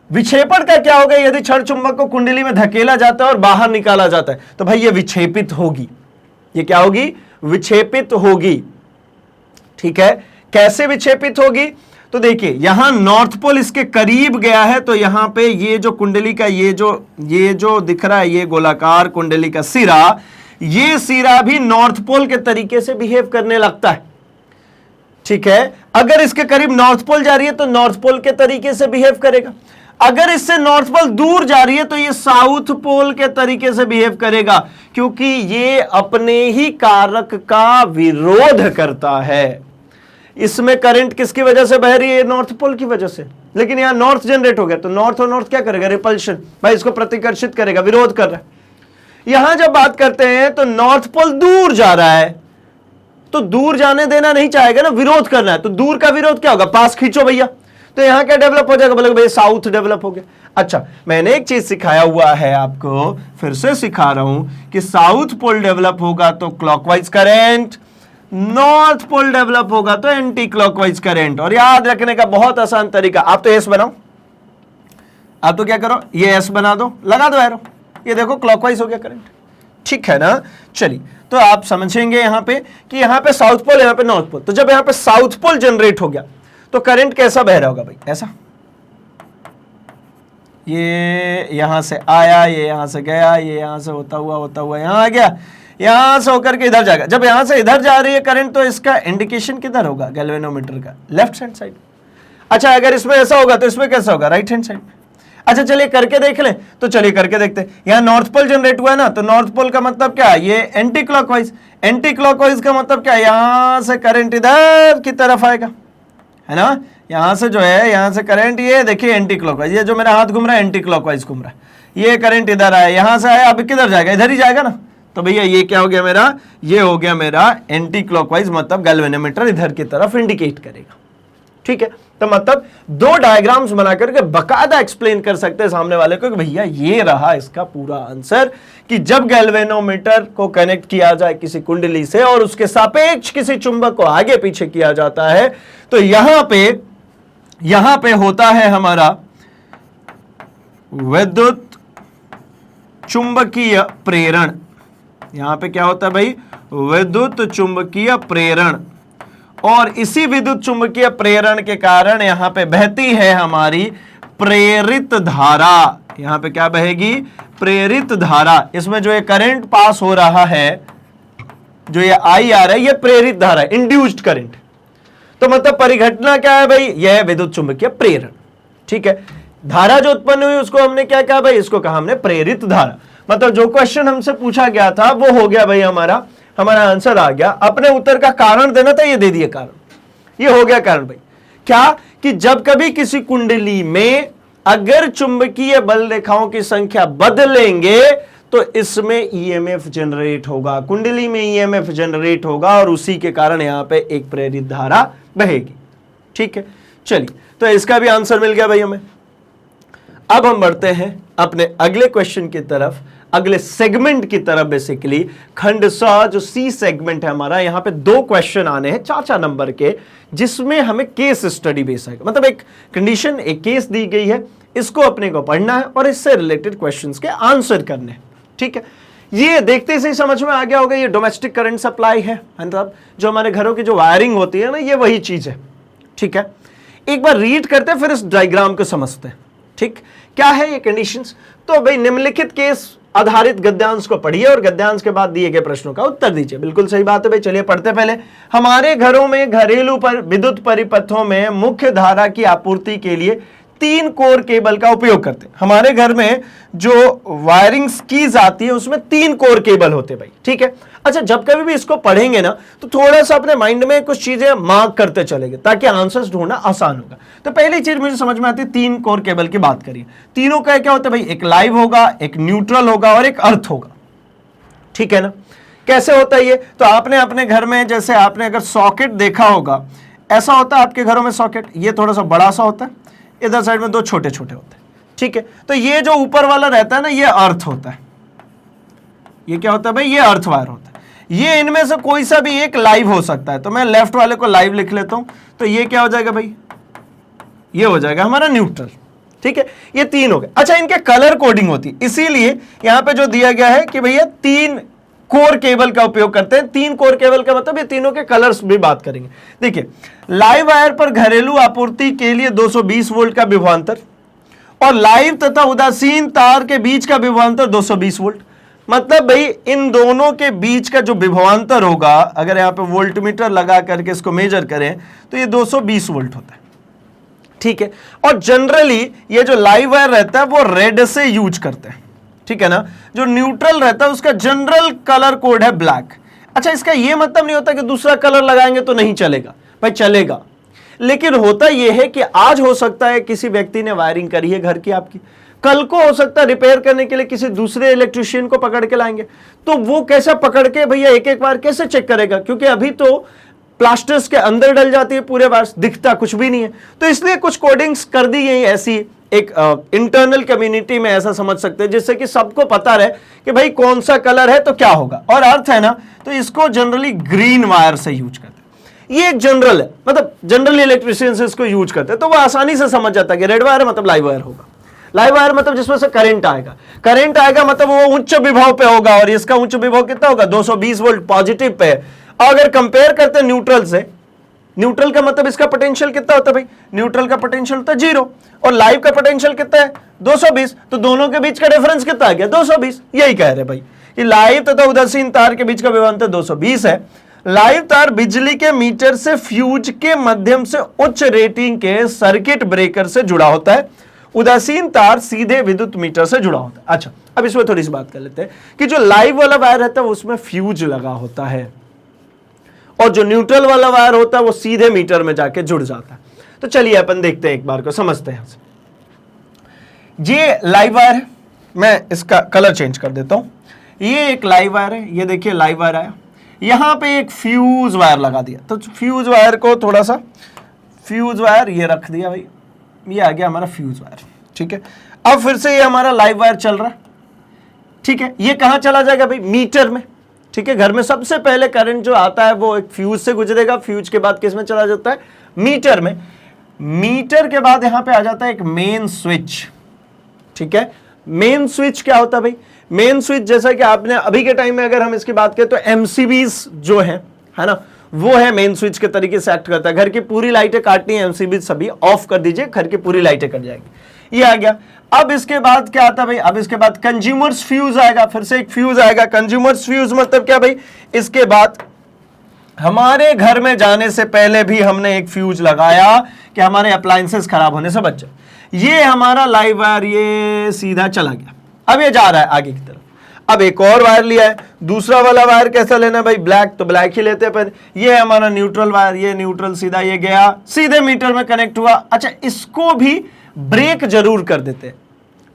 A: विक्षेपण का क्या होगा, यदि क्षण चुंबक को कुंडली में धकेला जाता है और बाहर निकाला जाता है, तो भाई ये विक्षेपित होगी। ये क्या होगी, विक्षेपित होगी। ठीक है, कैसे विक्षेपित होगी, तो देखिए यहां नॉर्थ पोल इसके करीब गया है, तो यहां पे ये जो कुंडली का ये जो दिख रहा है, ये गोलाकार कुंडली का सिरा, ये सिरा भी नॉर्थ पोल के तरीके से बिहेव करने लगता है। ठीक है, अगर इसके करीब नॉर्थ पोल जा रही है तो नॉर्थ पोल के तरीके से बिहेव करेगा। अगर इससे नॉर्थ पोल दूर जा रही है तो ये साउथ पोल के तरीके से बिहेव करेगा, क्योंकि ये अपने ही कारक का विरोध करता है। इसमें करंट किसकी वजह से बह रही है, नॉर्थ पोल की वजह से। लेकिन यहां नॉर्थ जनरेट हो गया, तो नॉर्थ और नॉर्थ क्या करेगा, रिपल्शन, भाई इसको प्रतिकर्षित करेगा, विरोध कर रहा है। यहां जब बात करते हैं तो नॉर्थ पोल दूर जा रहा है, तो दूर जाने देना नहीं चाहेगा ना, विरोध करना है। तो दूर का विरोध क्या होगा, पास खींचो भैया। तो यहां क्या डेवलप हो जाएगा, बोले भैया साउथ डेवलप हो गया। अच्छा, मैंने एक चीज सिखाया हुआ है आपको, फिर से सिखा रहा हूं कि साउथ पोल डेवलप होगा तो clockwise current, north pole develop होगा तो एंटी क्लॉकवाइज करंट। और याद रखने का बहुत आसान तरीका, आप तो एस बनाओ, आप तो क्या करो, ये एस बना दो, लगा दो एरो, ये देखो क्लॉकवाइज हो गया करंट। ठीक है ना। चलिए, तो आप समझेंगे यहां पे कि यहां पे साउथ पोल, यहां पे नॉर्थ पोल। तो जब यहां पे साउथ पोल जनरेट हो गया तो करंट कैसा बह रहा होगा भाई, ऐसा, ये यहां से आया, ये यहां से गया, ये यहां से होता हुआ यहां आ गया, यहां से होकर के इधर जाएगा। जब यहां से इधर जा रही है करंट, तो इसका इंडिकेशन किधर होगा, गैल्वेनोमीटर का लेफ्ट हैंड साइड। अच्छा, अगर इसमें ऐसा होगा तो इसमें कैसा होगा, राइट हैंड साइड। अच्छा, चलिए करके देख लें, तो चलिए करके देखते हैं। यहां नॉर्थ पोल जनरेट हुआ है ना, तो नॉर्थ पोल का मतलब क्या है, ये एंटी क्लॉकवाइज। एंटी क्लॉकवाइज का मतलब क्या है, यहां से करंट इधर की तरफ आएगा, है ना। यहां से जो है, यहां से करंट, ये देखिए एंटी क्लॉकवाइज, ये जो मेरा हाथ घूम रहा है एंटी क्लॉकवाइज घूम रहा है। ये करंट इधर आया, यहां से आया, अब किधर जाएगा, इधर ही जाएगा ना। तो भैया ये क्या हो गया मेरा, ये हो गया मेरा एंटी क्लॉकवाइज, मतलब गैल्वेनोमीटर इधर की तरफ इंडिकेट करेगा। ठीक है, तो मतलब दो डायग्राम्स बना करके बकायदा एक्सप्लेन कर सकते हैं सामने वाले को कि भैया ये रहा इसका पूरा आंसर, कि जब गैल्वेनोमीटर को कनेक्ट किया जाए किसी कुंडली से और उसके सापेक्ष किसी चुंबक को आगे पीछे किया जाता है, तो यहां पे होता है हमारा विद्युत चुंबकीय प्रेरण। यहां पे क्या होता है भाई, विद्युत चुंबकीय प्रेरण। और इसी विद्युत चुंबकीय प्रेरण के कारण यहां पे बहती है हमारी प्रेरित धारा। यहां पे क्या बहेगी, प्रेरित धारा। इसमें जो ये करंट पास हो रहा है, जो ये आई आ रहा है, ये प्रेरित धारा है, इंड्यूस्ड करंट। तो मतलब परिघटना क्या है भाई, यह है विद्युत चुंबकीय प्रेरण। ठीक है, धारा जो उत्पन्न हुई उसको हमने क्या कहा भाई, इसको कहा हमने प्रेरित धारा। मतलब जो क्वेश्चन हमसे पूछा गया था वो हो गया भाई, हमारा आंसर आ गया। अपने उत्तर का कारण देना था, ये दे दिया कारण, ये हो गया कारण भाई। क्या कि जब कभी किसी कुंडली में अगर चुंबकीय बल रेखाओं की संख्या बदलेंगे तो इसमें ईएमएफ जनरेट होगा, कुंडली में ईएमएफ जनरेट होगा और उसी के कारण यहां पे एक प्रेरित धारा बहेगी। ठीक है, चलिए, तो इसका भी आंसर मिल गया भाई हमें। अब हम बढ़ते हैं अपने अगले क्वेश्चन की तरफ, अगले सेगमेंट की तरफ। बेसिकली खंड सा जो सी सेगमेंट है हमारा, यहां पे 2 क्वेश्चन आने हैं 4-4 नंबर के, जिसमें हमें केस स्टडी बेस है, मतलब एक कंडीशन, एक केस दी गई है, इसको अपने को पढ़ना है और इससे रिलेटेड क्वेश्चंस के आंसर करने हैं। ठीक है, ये देखते से ही समझ में आ गया होगा, ये डोमेस्टिक करंट सप्लाई है, मतलब जो हमारे घरों की जो वायरिंग होती है ना, ये वही चीज है। ठीक है, एक बार रीड करते हैं फिर इस डायग्राम को समझते हैं। ठीक, क्या है ये कंडीशंस? तो भाई निम्नलिखित केस आधारित गद्यांश को पढ़िए और गद्यांश के बाद दिए गए प्रश्नों का उत्तर दीजिए। बिल्कुल सही बात है भाई, चलिए पढ़ते पहले। हमारे घरों में घरेलू पर विद्युत परिपथों में मुख्य धारा की आपूर्ति के लिए 3 कोर केबल का उपयोग करते हैं। हमारे घर में जो वायरिंग की जाती है उसमें 3 कोर केबल होते हैं भाई। ठीक है, अच्छा, जब कभी भी इसको पढ़ेंगे ना तो थोड़ा सा अपने माइंड में कुछ चीजें मार्क करते चलेंगे ताकि आंसर्स ढूंढना आसान होगा। तो पहली चीज मुझे समझ में आती है, 3 कोर केबल की बात करिए। तीनों का क्या होता है भाई? एक लाइव होगा, एक न्यूट्रल होगा और एक अर्थ होगा। ठीक है ना? कैसे होता है ये? तो आपने अपने घर में, जैसे आपने अगर सॉकेट देखा होगा, ऐसा होता है आपके घरों में सॉकेट, ये थोड़ा सा बड़ा सा होता है, इधर साइड में 2 छोटे छोटे होते हैं। ठीक है, तो ये जो ऊपर वाला रहता है ना, ये अर्थ होता है। ये क्या होता है भाई? ये अर्थ वायर होता है। ये इनमें से कोई सा भी एक लाइव हो सकता है, तो मैं लेफ्ट वाले को लाइव लिख लेता हूं, तो ये क्या हो जाएगा भाई? ये हो जाएगा हमारा न्यूट्रल। ठीक है, ये 3 हो गए। अच्छा, इनके कलर कोडिंग होती है, इसीलिए यहां पे जो दिया गया है कि भैया 3 कोर केबल का उपयोग करते हैं। 3 कोर केबल का मतलब ये तीनों के कलर्स भी बात करेंगे। देखिए, लाइव वायर पर घरेलू आपूर्ति के लिए 220 वोल्ट का विभवांतर और लाइव तथा उदासीन तार के बीच का विभवांतर 220 वोल्ट। मतलब भाई इन दोनों के बीच का जो विभवांतर होगा, अगर यहां पे वोल्टमीटर लगा करके इसको मेजर करें तो ये 220 वोल्ट होता है। ठीक है, और जनरली ये जो लाइव वायर रहता है वो रेड से यूज करते हैं। ठीक है ना? जो न्यूट्रल रहता है उसका जनरल कलर कोड है ब्लैक। अच्छा, इसका ये मतलब नहीं होता कि दूसरा कलर लगाएंगे तो नहीं चलेगा, भाई चलेगा। लेकिन होता यह है कि आज हो सकता है किसी व्यक्ति ने वायरिंग करी है घर की आपकी, कल को हो सकता है रिपेयर करने के लिए किसी दूसरे इलेक्ट्रिशियन को पकड़ के लाएंगे, तो वो कैसा पकड़ के भैया एक एक बार कैसे चेक करेगा? क्योंकि अभी तो प्लास्टर्स के अंदर डल जाती है पूरे बार, दिखता कुछ भी नहीं है। तो इसलिए कुछ कोडिंग्स कर दी गई ऐसी, एक इंटरनल कम्युनिटी में ऐसा समझ सकते हैं, जिससे कि सबको पता रहे कि भाई कौन सा कलर है तो क्या होगा। और अर्थ है ना, तो इसको जनरली ग्रीन वायर से यूज करते हैं। ये एक जनरल है, मतलब जनरली इलेक्ट्रिशियंस इसको यूज करते हैं, तो वो आसानी से समझ जाता है कि रेड वायर है मतलब लाइव वायर होगा। लाइव वायर मतलब जिसमें से करंट आएगा, करंट आएगा मतलब वो उच्च विभव पे होगा, और इसका उच्च विभव कितना होगा? 220 वोल्ट पॉजिटिव पे। अगर कंपेयर करते हैं न्यूट्रल से, न्यूट्रल का मतलब इसका पोटेंशियल कितना होता है भाई? न्यूट्रल का पोटेंशियल होता है 0 और लाइव का पोटेंशियल कितना है? 220। तो दोनों के बीच का डिफरेंस कितना आ गया? 220। यही कह रहे भाई कि लाइव तथा उदासीन तार के बीच का विभवांतर 220 है। लाइव तार बिजली के मीटर से फ्यूज के माध्यम से उच्च रेटिंग के सर्किट ब्रेकर से जुड़ा होता है। उदासीन तार सीधे विद्युत मीटर से जुड़ा होता है। अच्छा, अब इसमें थोड़ी सी बात कर लेते हैं कि जो लाइव वाला वायर रहता है उसमें फ्यूज लगा होता है, और जो न्यूट्रल वाला वायर होता है वो सीधे मीटर में जाके जुड़ जाता है। तो चलिए अपन देखते हैं, एक बार को समझते हैं। ये लाइव वायर है, मैं इसका कलर चेंज कर देता हूं। ये एक लाइव वायर है, ये देखिए लाइव वायर आया, यहां पे एक फ्यूज वायर लगा दिया। तो फ्यूज वायर को थोड़ा सा, फ्यूज वायर ये रख दिया भाई, ये आ गया हमारा फ्यूज वायर। ठीक है, अब फिर से ये हमारा लाइव वायर चल रहा है। ठीक है, ये कहां चला जाएगा भाई? मीटर में। ठीक है, घर में सबसे पहले करंट जो आता है वो एक फ्यूज से गुजरेगा, फ्यूज के बाद किस में चला जाता है? मीटर में। मीटर के बाद यहां पे आ जाता है एक मेन स्विच। ठीक है, मेन स्विच क्या होता है भाई? मेन स्विच जैसा कि आपने अभी के टाइम में अगर हम इसकी बात करें तो एमसीबीज जो है ना, वो है मेन स्विच के तरीके से एक्ट करता है। घर की पूरी लाइटें काटनी है, एमसीबी सभी ऑफ कर दीजिए, घर की पूरी लाइटें कट जाएगी। ये आ गया। अब इसके बाद क्या आता है भाई? अब इसके बाद कंज्यूमर्स फ्यूज आएगा, फिर से एक फ्यूज आएगा। कंज्यूमर्स फ्यूज मतलब क्या भाई? इसके बाद हमारे घर में जाने से पहले भी हमने एक फ्यूज लगाया कि हमारे अप्लायंसेस खराब होने से बच जाए। ये हमारा लाइव वायर ये सीधा चला गया, अब ये जा रहा है आगे की तरफ। अब एक और वायर लिया है, दूसरा वाला वायर कैसा लेना है भाई? ब्लैक, तो ब्लैक ही लेते हैं पर। ये है हमारा न्यूट्रल वायर, ये न्यूट्रल सीधा ये गया, सीधे मीटर में कनेक्ट हुआ। अच्छा, इसको भी ब्रेक जरूर कर देते हैं।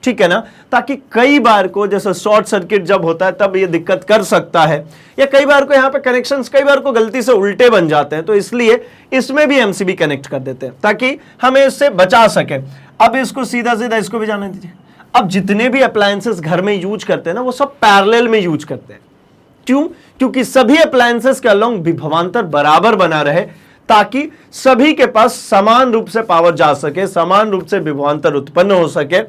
A: ठीक है ना, ताकि कई बार को जैसे शॉर्ट सर्किट जब होता है तब ये दिक्कत कर सकता है, या कई बार को यहाँ पे कनेक्शंस कई बार को गलती से उल्टे बन जाते हैं, तो इसलिए इसमें भी एमसीबी कनेक्ट कर देते हैं ताकि हमें इससे बचा सके। अब इसको सीधा सीधा इसको भी जाने दीजिए। अब जितने भी अप्लायंसेस घर में यूज करते हैं ना, वो सब पैरेलल में यूज करते हैं। क्यों? क्योंकि सभी अप्लायंसेस के अलोंग विभवांतर बराबर बना रहे, ताकि सभी के पास समान रूप से पावर जा सके, समान रूप से विभवांतर उत्पन्न हो सके,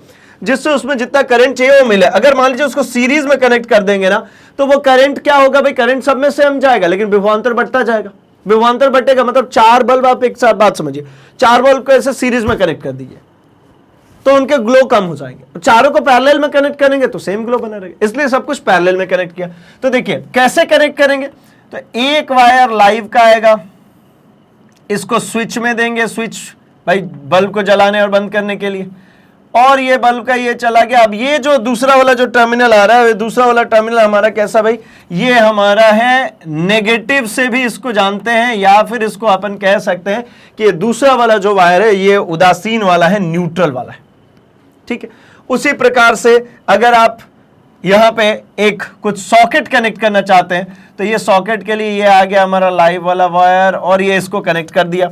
A: जिससे उसमें जितना करंट चाहिए वो मिले। अगर मान लीजिए उसको सीरीज में कनेक्ट कर देंगे ना, तो वो करंट क्या होगा भाई, करंट सब में सेम जाएगा, लेकिन विभवांतर बढ़ता जाएगा। विभवांतर बढ़ेगा मतलब 4 बल्ब, आप एक साथ बात समझिए, 4 बल्ब को ऐसे सीरीज में कनेक्ट कर दीजिए तो उनके ग्लो कम हो जाएंगे। चारों को पैरेलल में कनेक्ट करेंगे तो सेम ग्लो बना रहेगा, इसलिए सब कुछ पैरेलल में कनेक्ट किया। तो देखिए कैसे कनेक्ट करेंगे, तो एक वायर लाइव का आएगा, इसको स्विच में देंगे, स्विच भाई बल्ब को जलाने और बंद करने के लिए, और ये बल्ब का ये चला गया। अब ये जो दूसरा वाला जो टर्मिनल आ रहा है, दूसरा वाला टर्मिनल हमारा कैसा भाई, ये हमारा है नेगेटिव से भी इसको जानते हैं, या फिर इसको अपन कह सकते हैं कि दूसरा वाला जो वायर है ये उदासीन वाला है, न्यूट्रल वाला है, ठीक है। उसी प्रकार से अगर आप यहां पे एक कुछ सॉकेट कनेक्ट करना चाहते हैं, तो ये सॉकेट के लिए ये आ गया हमारा लाइव वाला वायर, और ये इसको कनेक्ट कर दिया।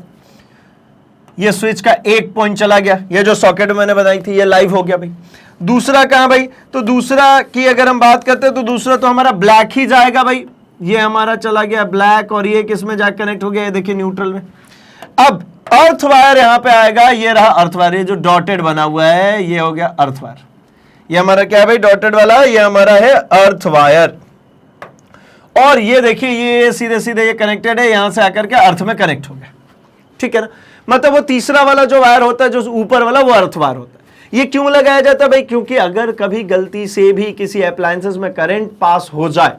A: ये स्विच का एक पॉइंट चला गया, ये जो सॉकेट मैंने बनाई थी ये लाइव हो गया भाई। दूसरा कहां भाई, तो दूसरा की अगर हम बात करते हैं तो दूसरा तो हमारा ब्लैक ही जाएगा भाई, ये हमारा चला गया ब्लैक, और ये किस में जाकर कनेक्ट हो गया, ये देखिए न्यूट्रल में। अब अर्थ वायर यहां पे आएगा, ये रहा अर्थ वायर, ये जो डॉटेड बना हुआ है ये हो गया अर्थ वायर। ये हमारा क्या है भाई, डॉटेड वाला, ये हमारा है अर्थ वायर। और ये देखिए ये सीधे सीधे ये कनेक्टेड है, यहां से आकर के अर्थ में कनेक्ट हो गया, ठीक है ना। मतलब वो तीसरा वाला जो वायर होता है, जो ऊपर वाला, वो अर्थ वायर होता है। ये क्यों लगाया जाता है भाई, क्योंकि अगर कभी गलती से भी किसी अप्लायंसेस में करंट पास हो जाए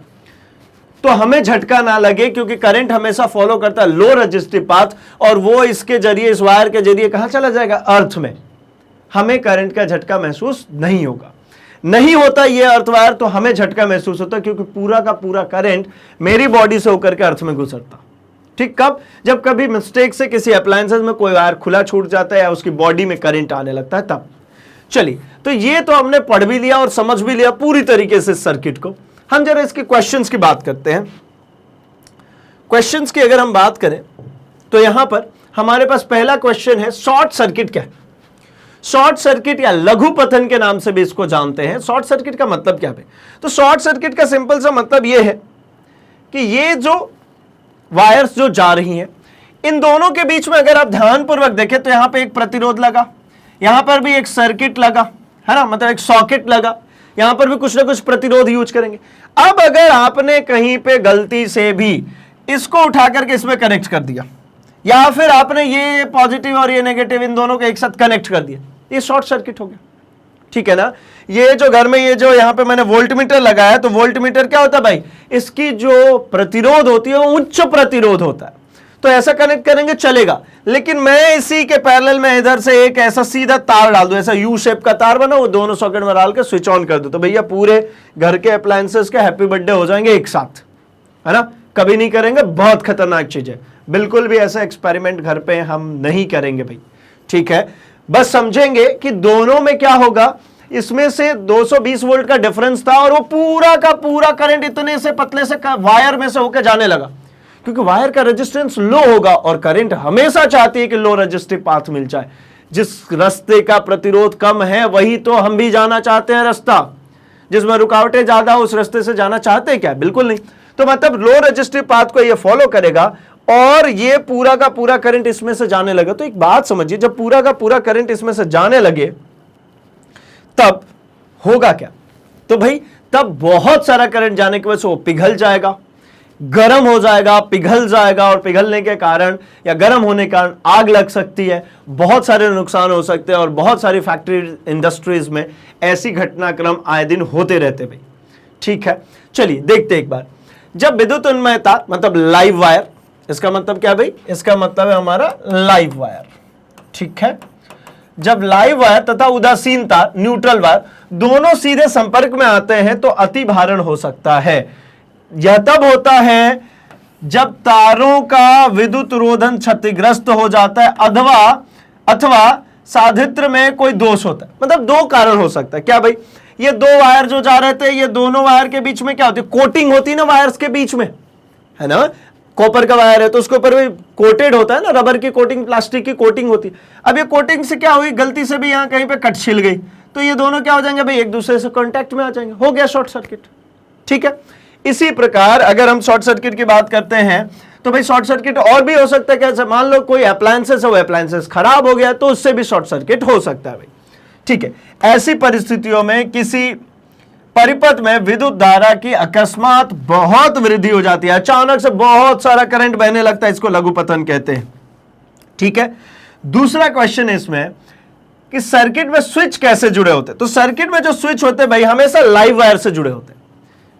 A: तो हमें झटका ना लगे, क्योंकि करंट हमेशा फॉलो करता है लो रेजिस्टिव पाथ, और वो इसके जरिए, इस वायर के जरिए कहां चला जाएगा, अर्थ में। हमें करंट का झटका महसूस नहीं होगा, नहीं होता ये अर्थ वायर, तो हमें झटका महसूस होता, क्योंकि पूरा का पूरा करंट मेरी बॉडी से होकर के अर्थ में गुजरता। ठीक, कब, जब कभी मिस्टेक से किसी अप्लायंसेस में कोई वायर खुला छूट जाता है या उसकी बॉडी में करंट आने लगता है, तब। चलिए, तो ये तो हमने पढ़ भी लिया और समझ भी लिया पूरी तरीके से सर्किट को। हम जरा इसके क्वेश्चंस की बात करते हैं। क्वेश्चंस की अगर हम बात करें तो यहां पर हमारे पास पहला क्वेश्चन है, शॉर्ट सर्किट क्या है। शॉर्ट सर्किट या लघु पतन के नाम से भी इसको जानते हैं। शॉर्ट सर्किट का मतलब क्या है, तो शॉर्ट सर्किट का सिंपल सा मतलब यह है कि ये जो वायर्स जो जा रही हैं, इन दोनों के बीच में अगर आप ध्यानपूर्वक देखें तो यहां पे एक प्रतिरोध लगा, यहां पर भी एक सर्किट लगा, है ना, मतलब एक सॉकेट लगा, यहां पर भी कुछ ना कुछ प्रतिरोध यूज करेंगे। अब अगर आपने कहीं पे गलती से भी इसको उठा करके इसमें कनेक्ट कर दिया, या फिर आपने ये पॉजिटिव और ये नेगेटिव इन दोनों को एक साथ कनेक्ट कर दिया, ये शॉर्ट सर्किट हो गया, ठीक है ना। ये जो घर में ये जो यहां पे मैंने वोल्टमीटर लगाया, तो वोल्टमीटर क्या होता है भाई, इसकी जो प्रतिरोध होती है वो उच्च प्रतिरोध होता है, तो ऐसा कनेक्ट करेंगे चलेगा। लेकिन मैं इसी के पैरेलल में इधर से एक ऐसा सीधा तार डाल दूं, ऐसा यू शेप का तार बना, वो दोनों सॉकेट में डाल के स्विच ऑन कर दो, तो भैया पूरे घर के अप्लायंसेस के हैप्पी बर्थडे हो जाएंगे एक साथ, है ना। कभी नहीं करेंगे, बहुत खतरनाक चीज है, बिल्कुल भी ऐसा एक्सपेरिमेंट घर पे हम नहीं करेंगे भाई, ठीक है। बस समझेंगे कि दोनों में क्या होगा, इसमें से 220 वोल्ट का डिफरेंस था, और वो पूरा का पूरा करंट इतने से पतले से वायर में से होकर जाने लगा, क्योंकि वायर का रेजिस्टेंस लो होगा, और करंट हमेशा चाहती है कि लो रेजिस्टिव पाथ मिल जाए। जिस रास्ते का प्रतिरोध कम है वही तो हम भी जाना चाहते हैं, रास्ता जिसमें रुकावटें ज्यादा हो उस रास्ते से जाना चाहते हैं क्या, बिल्कुल नहीं। तो मतलब लो रेजिस्टिव पाथ को ये फॉलो करेगा, और ये पूरा का पूरा करंट इसमें से जाने लगा। तो एक बात समझिए, जब पूरा का पूरा करंट इसमें से जाने लगे तब होगा क्या, तो भाई तब बहुत सारा करंट जाने की वजह से वो पिघल जाएगा, गर्म हो जाएगा, पिघल जाएगा, और पिघलने के कारण या गर्म होने के कारण आग लग सकती है, बहुत सारे नुकसान हो सकते हैं, और बहुत सारी फैक्ट्री इंडस्ट्रीज में ऐसी घटनाक्रम आए दिन होते रहते भाई, ठीक है। चलिए देखते एक बार, जब विद्युत उन्मय तार मतलब लाइव वायर, इसका मतलब क्या भाई, इसका मतलब है हमारा लाइव वायर, ठीक है। जब लाइव वायर तथा उदासीन तार न्यूट्रल वायर दोनों सीधे संपर्क में आते हैं तो अति भारण हो सकता है। यह तब होता है जब तारों का विद्युत रोधन क्षतिग्रस्त हो जाता है, अथवा साधित्र में कोई दोष होता है, मतलब दो कारण हो सकता है। क्या भाई, ये दो वायर जो जा रहे थे, ये दोनों वायर के बीच में क्या होती है, कोटिंग होती है ना वायर्स के बीच में, है ना। कॉपर का वायर है तो उसके ऊपर भी कोटेड होता है ना, रबर की कोटिंग, प्लास्टिक की कोटिंग होती है। अब ये कोटिंग से क्या हुई, गलती से भी यहां कहीं पे कट छिल गई, तो ये दोनों क्या हो जाएंगे भाई, एक दूसरे से कांटेक्ट में आ जाएंगे, हो गया शॉर्ट सर्किट। ठीक है, इसी प्रकार अगर हम शॉर्ट सर्किट की बात करते हैं तो भाई शॉर्ट सर्किट और भी हो सकता है। कैसे, मान लो कोई अप्लायंसेस है, वो अप्लायंसेस खराब हो गया तो उससे भी शॉर्ट सर्किट हो सकता है भाई। ठीक है, ऐसी परिस्थितियों में किसी परिपथ में विद्युत धारा की अकस्मात बहुत वृद्धि हो जाती है, अचानक से बहुत सारा करंट बहने लगता है, इसको लघुपतन कहते हैं। ठीक है, दूसरा क्वेश्चन है इसमें कि सर्किट में स्विच कैसे जुड़े होते हैं। तो सर्किट में जो स्विच होते हैं भाई हमेशा लाइव वायर से जुड़े होते हैं।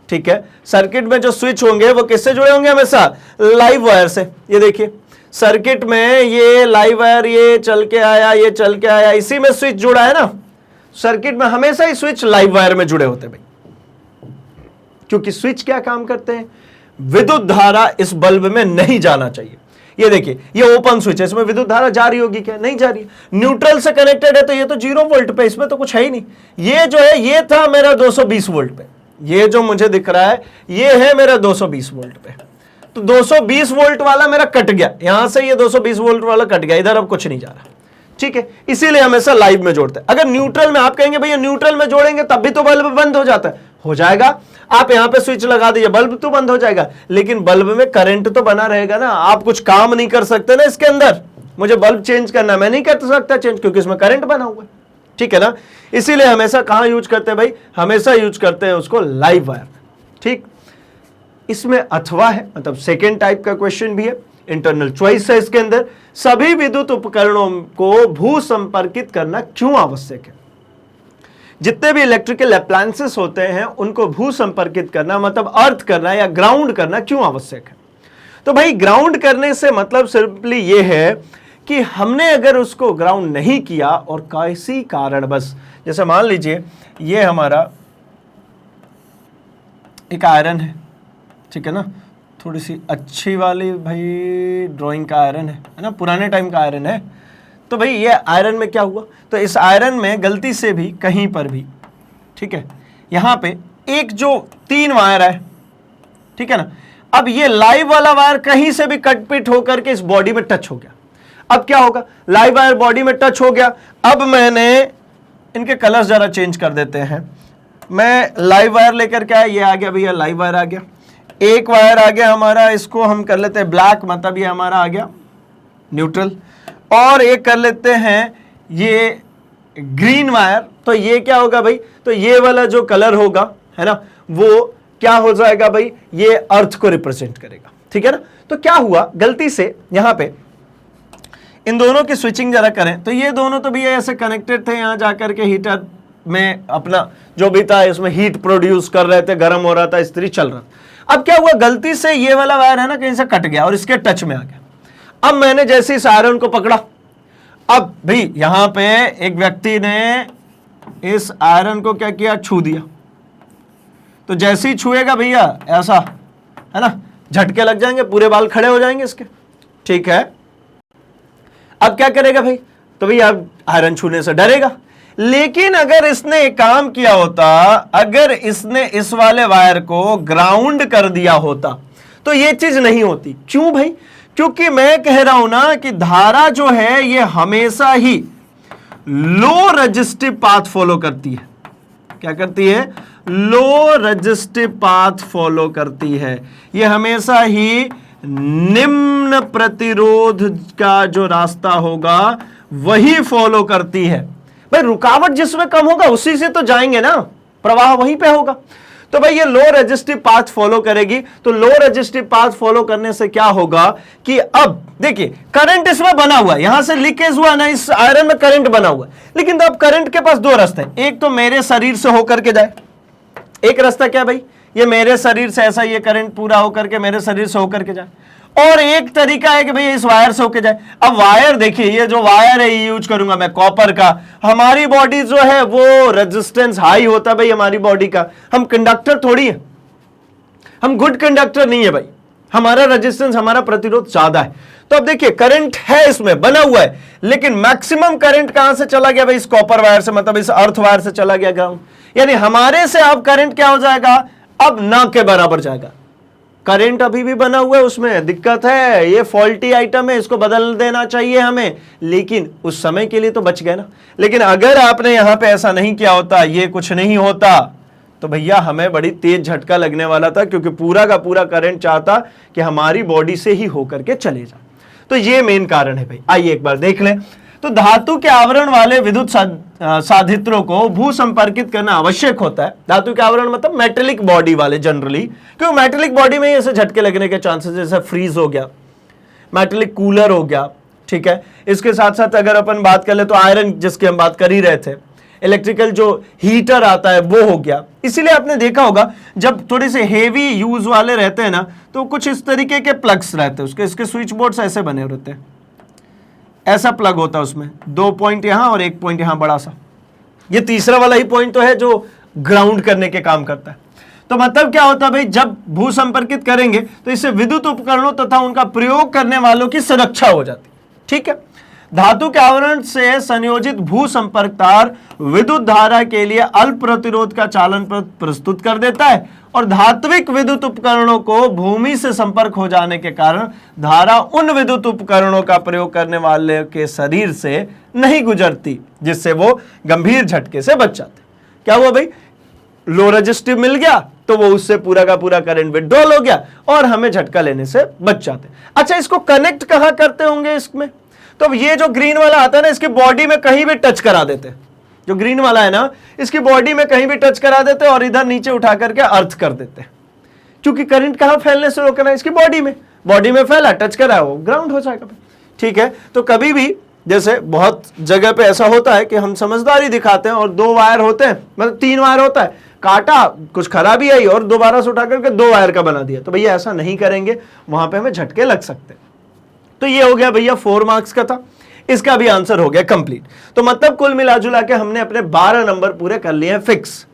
A: ठीक है, सर्किट में जो स्विच होंगे वो किससे जुड़े होंगे, हमेशा लाइव वायर से। ये देखिए सर्किट में ये लाइव वायर, ये चल के आया, ये चल के आया, इसी में स्विच जुड़ा है ना। सर्किट में हमेशा ही स्विच लाइव वायर में जुड़े होते हैं भाई, क्योंकि स्विच क्या काम करते हैं, विद्युत धारा इस बल्ब में नहीं जाना चाहिए। ये देखिए ये ओपन स्विच है, इसमें विद्युत धारा जा रही होगी क्या, नहीं जा रही। न्यूट्रल से कनेक्टेड है तो ये तो 0 वोल्ट पे, इसमें तो कुछ है ही नहीं। ये जो है ये था मेरा 220 वोल्ट पे, ये जो मुझे दिख रहा है ये है मेरा 220 वोल्ट पे, तो 220 वोल्ट वाला मेरा कट गया, यहां से ये 220 वोल्ट वाला कट गया, इधर अब कुछ नहीं जा रहा। ठीक है, इसीलिए हमेशा लाइव में जोड़ते हैं। अगर न्यूट्रल में, आप कहेंगे भैया न्यूट्रल में जोड़ेंगे तब भी तो बल्ब बंद हो जाता है, हो जाएगा। आप यहां पे स्विच लगा दीजिए, बल्ब तो बंद हो जाएगा, लेकिन बल्ब में करंट तो बना रहेगा ना। आप कुछ काम नहीं कर सकते ना इसके अंदर, मुझे बल्ब चेंज करना, मैं नहीं कर सकता चेंज, क्योंकि इसमें करंट बना हुआ है। ठीक है ना, इसीलिए हमेशा कहां यूज करते हैं भाई, हमेशा यूज करते हैं उसको लाइव वायर। ठीक, इसमें अथवा है, मतलब सेकेंड टाइप का क्वेश्चन भी है, इंटरनल चॉइस है इसके अंदर। सभी विद्युत उपकरणों को भू संपर्कित करना क्यों आवश्यक है। जितने भी इलेक्ट्रिकल अप्लायंसेस होते हैं उनको भू संपर्कित करना, मतलब अर्थ करना या ग्राउंड करना क्यों आवश्यक है। तो भाई ग्राउंड करने से मतलब सिंपली ये है कि हमने अगर उसको ग्राउंड नहीं किया और किसी कारण बस, जैसे मान लीजिए ये हमारा एक आयरन है, ठीक है ना, थोड़ी सी अच्छी वाली भाई ड्राइंग का आयरन है ना, पुराने टाइम का आयरन है। तो भाई ये आयरन में क्या हुआ, तो इस आयरन में गलती से भी कहीं पर भी, ठीक है, यहां पे एक जो 3 वायर है, ठीक है ना, अब ये लाइव वाला वायर कहीं से भी कट पिट होकर के इस बॉडी में टच हो गया। अब क्या होगा, लाइव वायर बॉडी में टच हो गया। अब मैंने इनके कलर्स जरा चेंज कर देते हैं। मैं लाइव वायर लेकर के आया, ये आ गया भैया लाइव वायर आ गया। एक वायर आ गया हमारा, इसको हम कर लेते हैं ब्लैक, मतलब ये हमारा आ गया न्यूट्रल। और एक कर लेते हैं ये ग्रीन वायर, तो ये क्या होगा भाई, तो ये वाला जो कलर होगा है ना, वो क्या हो जाएगा भाई, ये अर्थ को रिप्रेजेंट करेगा। ठीक है ना, तो क्या हुआ, गलती से यहां पे इन दोनों की स्विचिंग जरा करें, तो ये दोनों तो भी ऐसे कनेक्टेड थे, यहां जाकर के हीटर में अपना जो भी था इसमें हीट प्रोड्यूस कर रहे थे, गर्म हो रहा था, इस्त्री चल रहा था। अब क्या हुआ, गलती से ये वाला वायर है ना कहीं से कट गया और इसके टच में आ गया। अब मैंने जैसे इस आयरन को पकड़ा, अब भाई यहां पे एक व्यक्ति ने इस आयरन को क्या किया, छू दिया। तो जैसे ही छुएगा भैया ऐसा है ना, झटके लग जाएंगे, पूरे बाल खड़े हो जाएंगे इसके। ठीक है, अब क्या करेगा भाई, तो भैया अब आयरन छूने से डरेगा। लेकिन अगर इसने एक काम किया होता, अगर इसने इस वाले वायर को ग्राउंड कर दिया होता तो ये चीज नहीं होती। क्यों भाई, क्योंकि मैं कह रहा हूं ना कि धारा जो है ये हमेशा ही लो रेजिस्टिव पाथ फॉलो करती है। क्या करती है, लो रेजिस्टिव पाथ फॉलो करती है। ये हमेशा ही निम्न प्रतिरोध का जो रास्ता होगा वही फॉलो करती है। भाई रुकावट जिसमें कम होगा उसी से तो जाएंगे ना, प्रवाह वहीं पे होगा। तो भाई ये लो रेजिस्टिव पाथ फॉलो करेगी। तो लो रेजिस्टिव पाथ फॉलो करने से क्या होगा कि अब देखिए करंट इसमें बना हुआ है, यहां से लीकेज हुआ ना, इस आयरन में करंट बना हुआ है। लेकिन तो अब करंट के पास 2 रास्ते हैं, एक तो मेरे शरीर से होकर के जाए, एक रास्ता क्या भाई, ये मेरे शरीर से ऐसा ये करंट पूरा होकर के मेरे शरीर से होकर के जाए, और एक तरीका है कि भाई इस वायर से होके जाए। अब वायर देखिए, ये जो वायर है ये यूज करूंगा मैं कॉपर का। हमारी बॉडी जो है वो रेजिस्टेंस हाई होता है भाई हमारी बॉडी का, हम कंडक्टर थोड़ी है, हम गुड कंडक्टर नहीं है भाई, हमारा रेजिस्टेंस, हमारा प्रतिरोध ज्यादा है। तो अब देखिए करंट है इसमें बना हुआ है, लेकिन मैक्सिमम करंट कहां से चला गया भाई? इस कॉपर वायर से, मतलब इस अर्थ वायर से चला गया ग्राउंड। यानी हमारे से अब करंट क्या हो जाएगा? अब ना के बराबर जाएगा। करंट अभी भी बना हुआ है, उसमें दिक्कत है, ये फॉल्टी आइटम है, इसको बदल देना चाहिए हमें, लेकिन उस समय के लिए तो बच गए ना। लेकिन अगर आपने यहां पे ऐसा नहीं किया होता, ये कुछ नहीं होता, तो भैया हमें बड़ी तेज झटका लगने वाला था, क्योंकि पूरा का पूरा करंट चाहता कि हमारी बॉडी से ही होकर के चले जाए। तो ये मेन कारण है भाई। आइए एक बार देख लें। तो धातु के आवरण वाले विद्युत साधित्रों को भू संपर्कित करना आवश्यक होता है। धातु के आवरण मतलब मेटेलिक बॉडी वाले जनरली, क्योंकि मेटेलिक बॉडी में ऐसे झटके लगने के चांसेस, जैसे फ्रीज हो गया, मेटेलिक कूलर हो गया, ठीक है। इसके साथ साथ अगर अपन बात कर ले तो आयरन, जिसकी हम बात कर ही रहे थे, इलेक्ट्रिकल जो हीटर आता है वो हो गया। इसीलिए आपने देखा होगा जब थोड़े से हेवी यूज वाले रहते हैं ना, तो कुछ इस तरीके के प्लग्स रहते हैं उसके, इसके स्विच बोर्ड्स ऐसे बने रहते हैं, ऐसा प्लग होता है उसमें, 2 पॉइंट यहां और 1 पॉइंट यहां बड़ा सा। ये तीसरा वाला ही पॉइंट तो है जो ग्राउंड करने के काम करता है। तो मतलब क्या होता है भाई, जब भू संपर्कित करेंगे तो इससे विद्युत उपकरणों तथा उनका प्रयोग करने वालों की सुरक्षा हो जाती, ठीक है। धातु के आवरण से संयोजित भू संपर्क तार विद्युत धारा के लिए अल्प प्रतिरोध का चालन प्रस्तुत कर देता है, और धात्विक विद्युत उपकरणों को भूमि से संपर्क हो जाने के कारण धारा उन विद्युत उपकरणों का प्रयोग करने वाले के शरीर से नहीं गुजरती, जिससे वो गंभीर झटके से बच जाते। क्या हुआ भाई? लो रेजिस्टिव मिल गया तो वो उससे पूरा का पूरा करंट विड्रॉल हो गया और हमें झटका लेने से बच जाते। अच्छा, इसको कनेक्ट कहां करते होंगे इसमें? तो ये जो ग्रीन वाला आता है ना, इसकी बॉडी में कहीं भी टच करा देते हैं। जो ग्रीन वाला है ना, इसकी बॉडी में कहीं भी टच करा देते हैं और इधर नीचे उठा करके अर्थ कर देते हैं, क्योंकि करंट कहां फैलने से रोकना है? इसकी बॉडी में। बॉडी में फैला, टच करा, वो ग्राउंड हो जाएगा, ठीक है। तो कभी भी जैसे बहुत जगह पे ऐसा होता है कि हम समझदारी दिखाते हैं और 2 वायर होते हैं, मतलब 3 वायर होता है, काटा, कुछ खराबी आई और दोबारा से उठा करके 2 वायर का बना दिया। तो भैया ऐसा नहीं करेंगे, वहां पे हमें झटके लग सकते हैं। तो ये हो गया भैया 4 मार्क्स का था, इसका भी आंसर हो गया कंप्लीट। तो मतलब कुल मिला जुला के हमने अपने 12 नंबर पूरे कर लिए हैं फिक्स,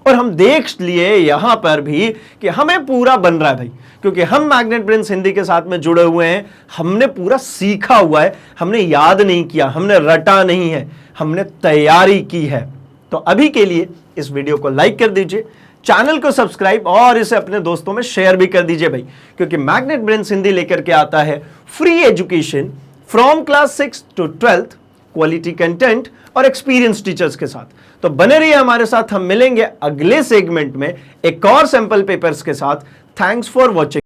A: और हम देख लिए यहां पर भी कि हमें पूरा बन रहा है भाई, क्योंकि हम मैग्नेट ब्रेन्स हिंदी के साथ में जुड़े हुए हैं। हमने पूरा सीखा हुआ है, हमने याद नहीं किया, हमने रटा नहीं है, हमने तैयारी की है। तो अभी के लिए इस वीडियो को लाइक कर दीजिए, चैनल को सब्सक्राइब और इसे अपने दोस्तों में शेयर भी कर दीजिए भाई, क्योंकि मैग्नेट ब्रेन्स हिंदी लेकर के आता है free education from class 6 to 12th, quality content और एक्सपीरियंस टीचर्स के साथ। तो बने रहिए हमारे साथ, हम मिलेंगे अगले सेगमेंट में एक और सैंपल पेपर्स के साथ। Thanks for watching.